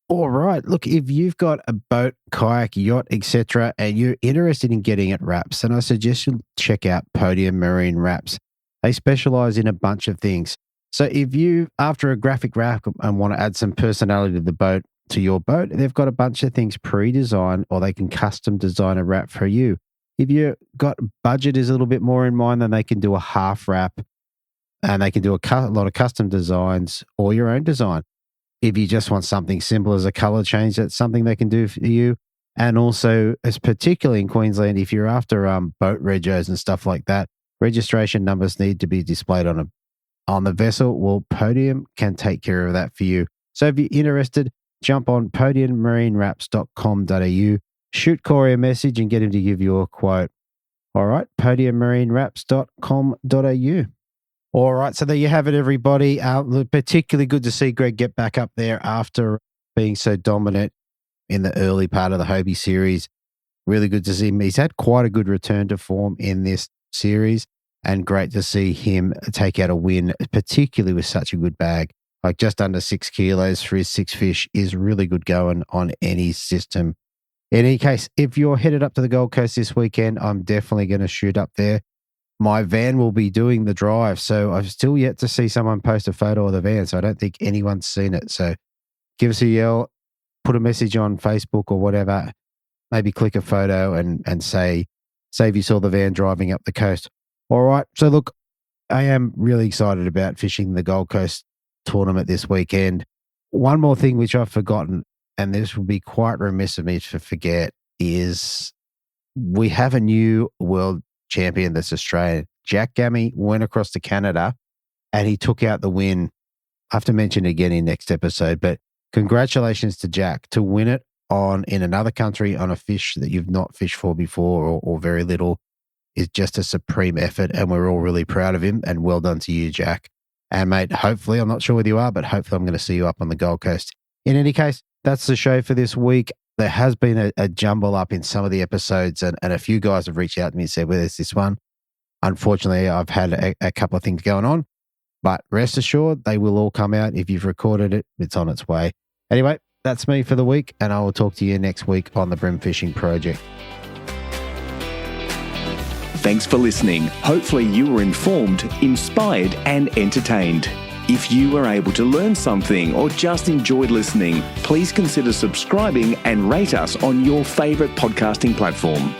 All right. Look, if you've got a boat, kayak, yacht, etc., and you're interested in getting it wraps, then I suggest you check out Podium Marine Wraps. They specialize in a bunch of things. So if you, after a graphic wrap, and want to add some personality to your boat, they've got a bunch of things pre-designed, or they can custom design a wrap for you. If you've got budget is a little bit more in mind, then they can do a half wrap, and they can do a lot of custom designs or your own design. If you just want something simple as a color change, that's something they can do for you. And also, as particularly in Queensland, if you're after boat regos and stuff like that, registration numbers need to be displayed on the vessel. Well, Podium can take care of that for you. So if you're interested, jump on podiummarinerwraps.com.au, shoot Corey a message and get him to give you a quote. All right, podiummarinerwraps.com.au. All right, so there you have it, everybody. Particularly good to see Greg get back up there after being so dominant in the early part of the Hobie series. Really good to see him. He's had quite a good return to form in this series, and great to see him take out a win, particularly with such a good bag. Like just under 6 kilos for his 6 fish is really good going on any system. In any case, if you're headed up to the Gold Coast this weekend, I'm definitely going to shoot up there. My van will be doing the drive, so I've still yet to see someone post a photo of the van, so I don't think anyone's seen it. So give us a yell, put a message on Facebook or whatever, maybe click a photo and say if you saw the van driving up the coast. All right, so look, I am really excited about fishing the Gold Coast tournament this weekend. One more thing which I've forgotten, and this will be quite remiss of me to forget, is we have a new world champion that's Australian. Jack Gammy went across to Canada and he took out the win. I have to mention it again in next episode, but congratulations to Jack to win it in another country on a fish that you've not fished for before or very little is just a supreme effort, and we're all really proud of him, and well done to you, Jack. And mate, hopefully, I'm not sure whether you are, but hopefully I'm going to see you up on the Gold Coast. In any case, that's the show for this week. There has been a jumble up in some of the episodes, and a few guys have reached out to me and said, well, there's this one. Unfortunately, I've had a couple of things going on, but rest assured, they will all come out. If you've recorded it, it's on its way. Anyway, that's me for the week, and I will talk to you next week on the Brim Fishing Project. Thanks for listening. Hopefully you were informed, inspired and entertained. If you were able to learn something or just enjoyed listening, please consider subscribing and rate us on your favourite podcasting platform.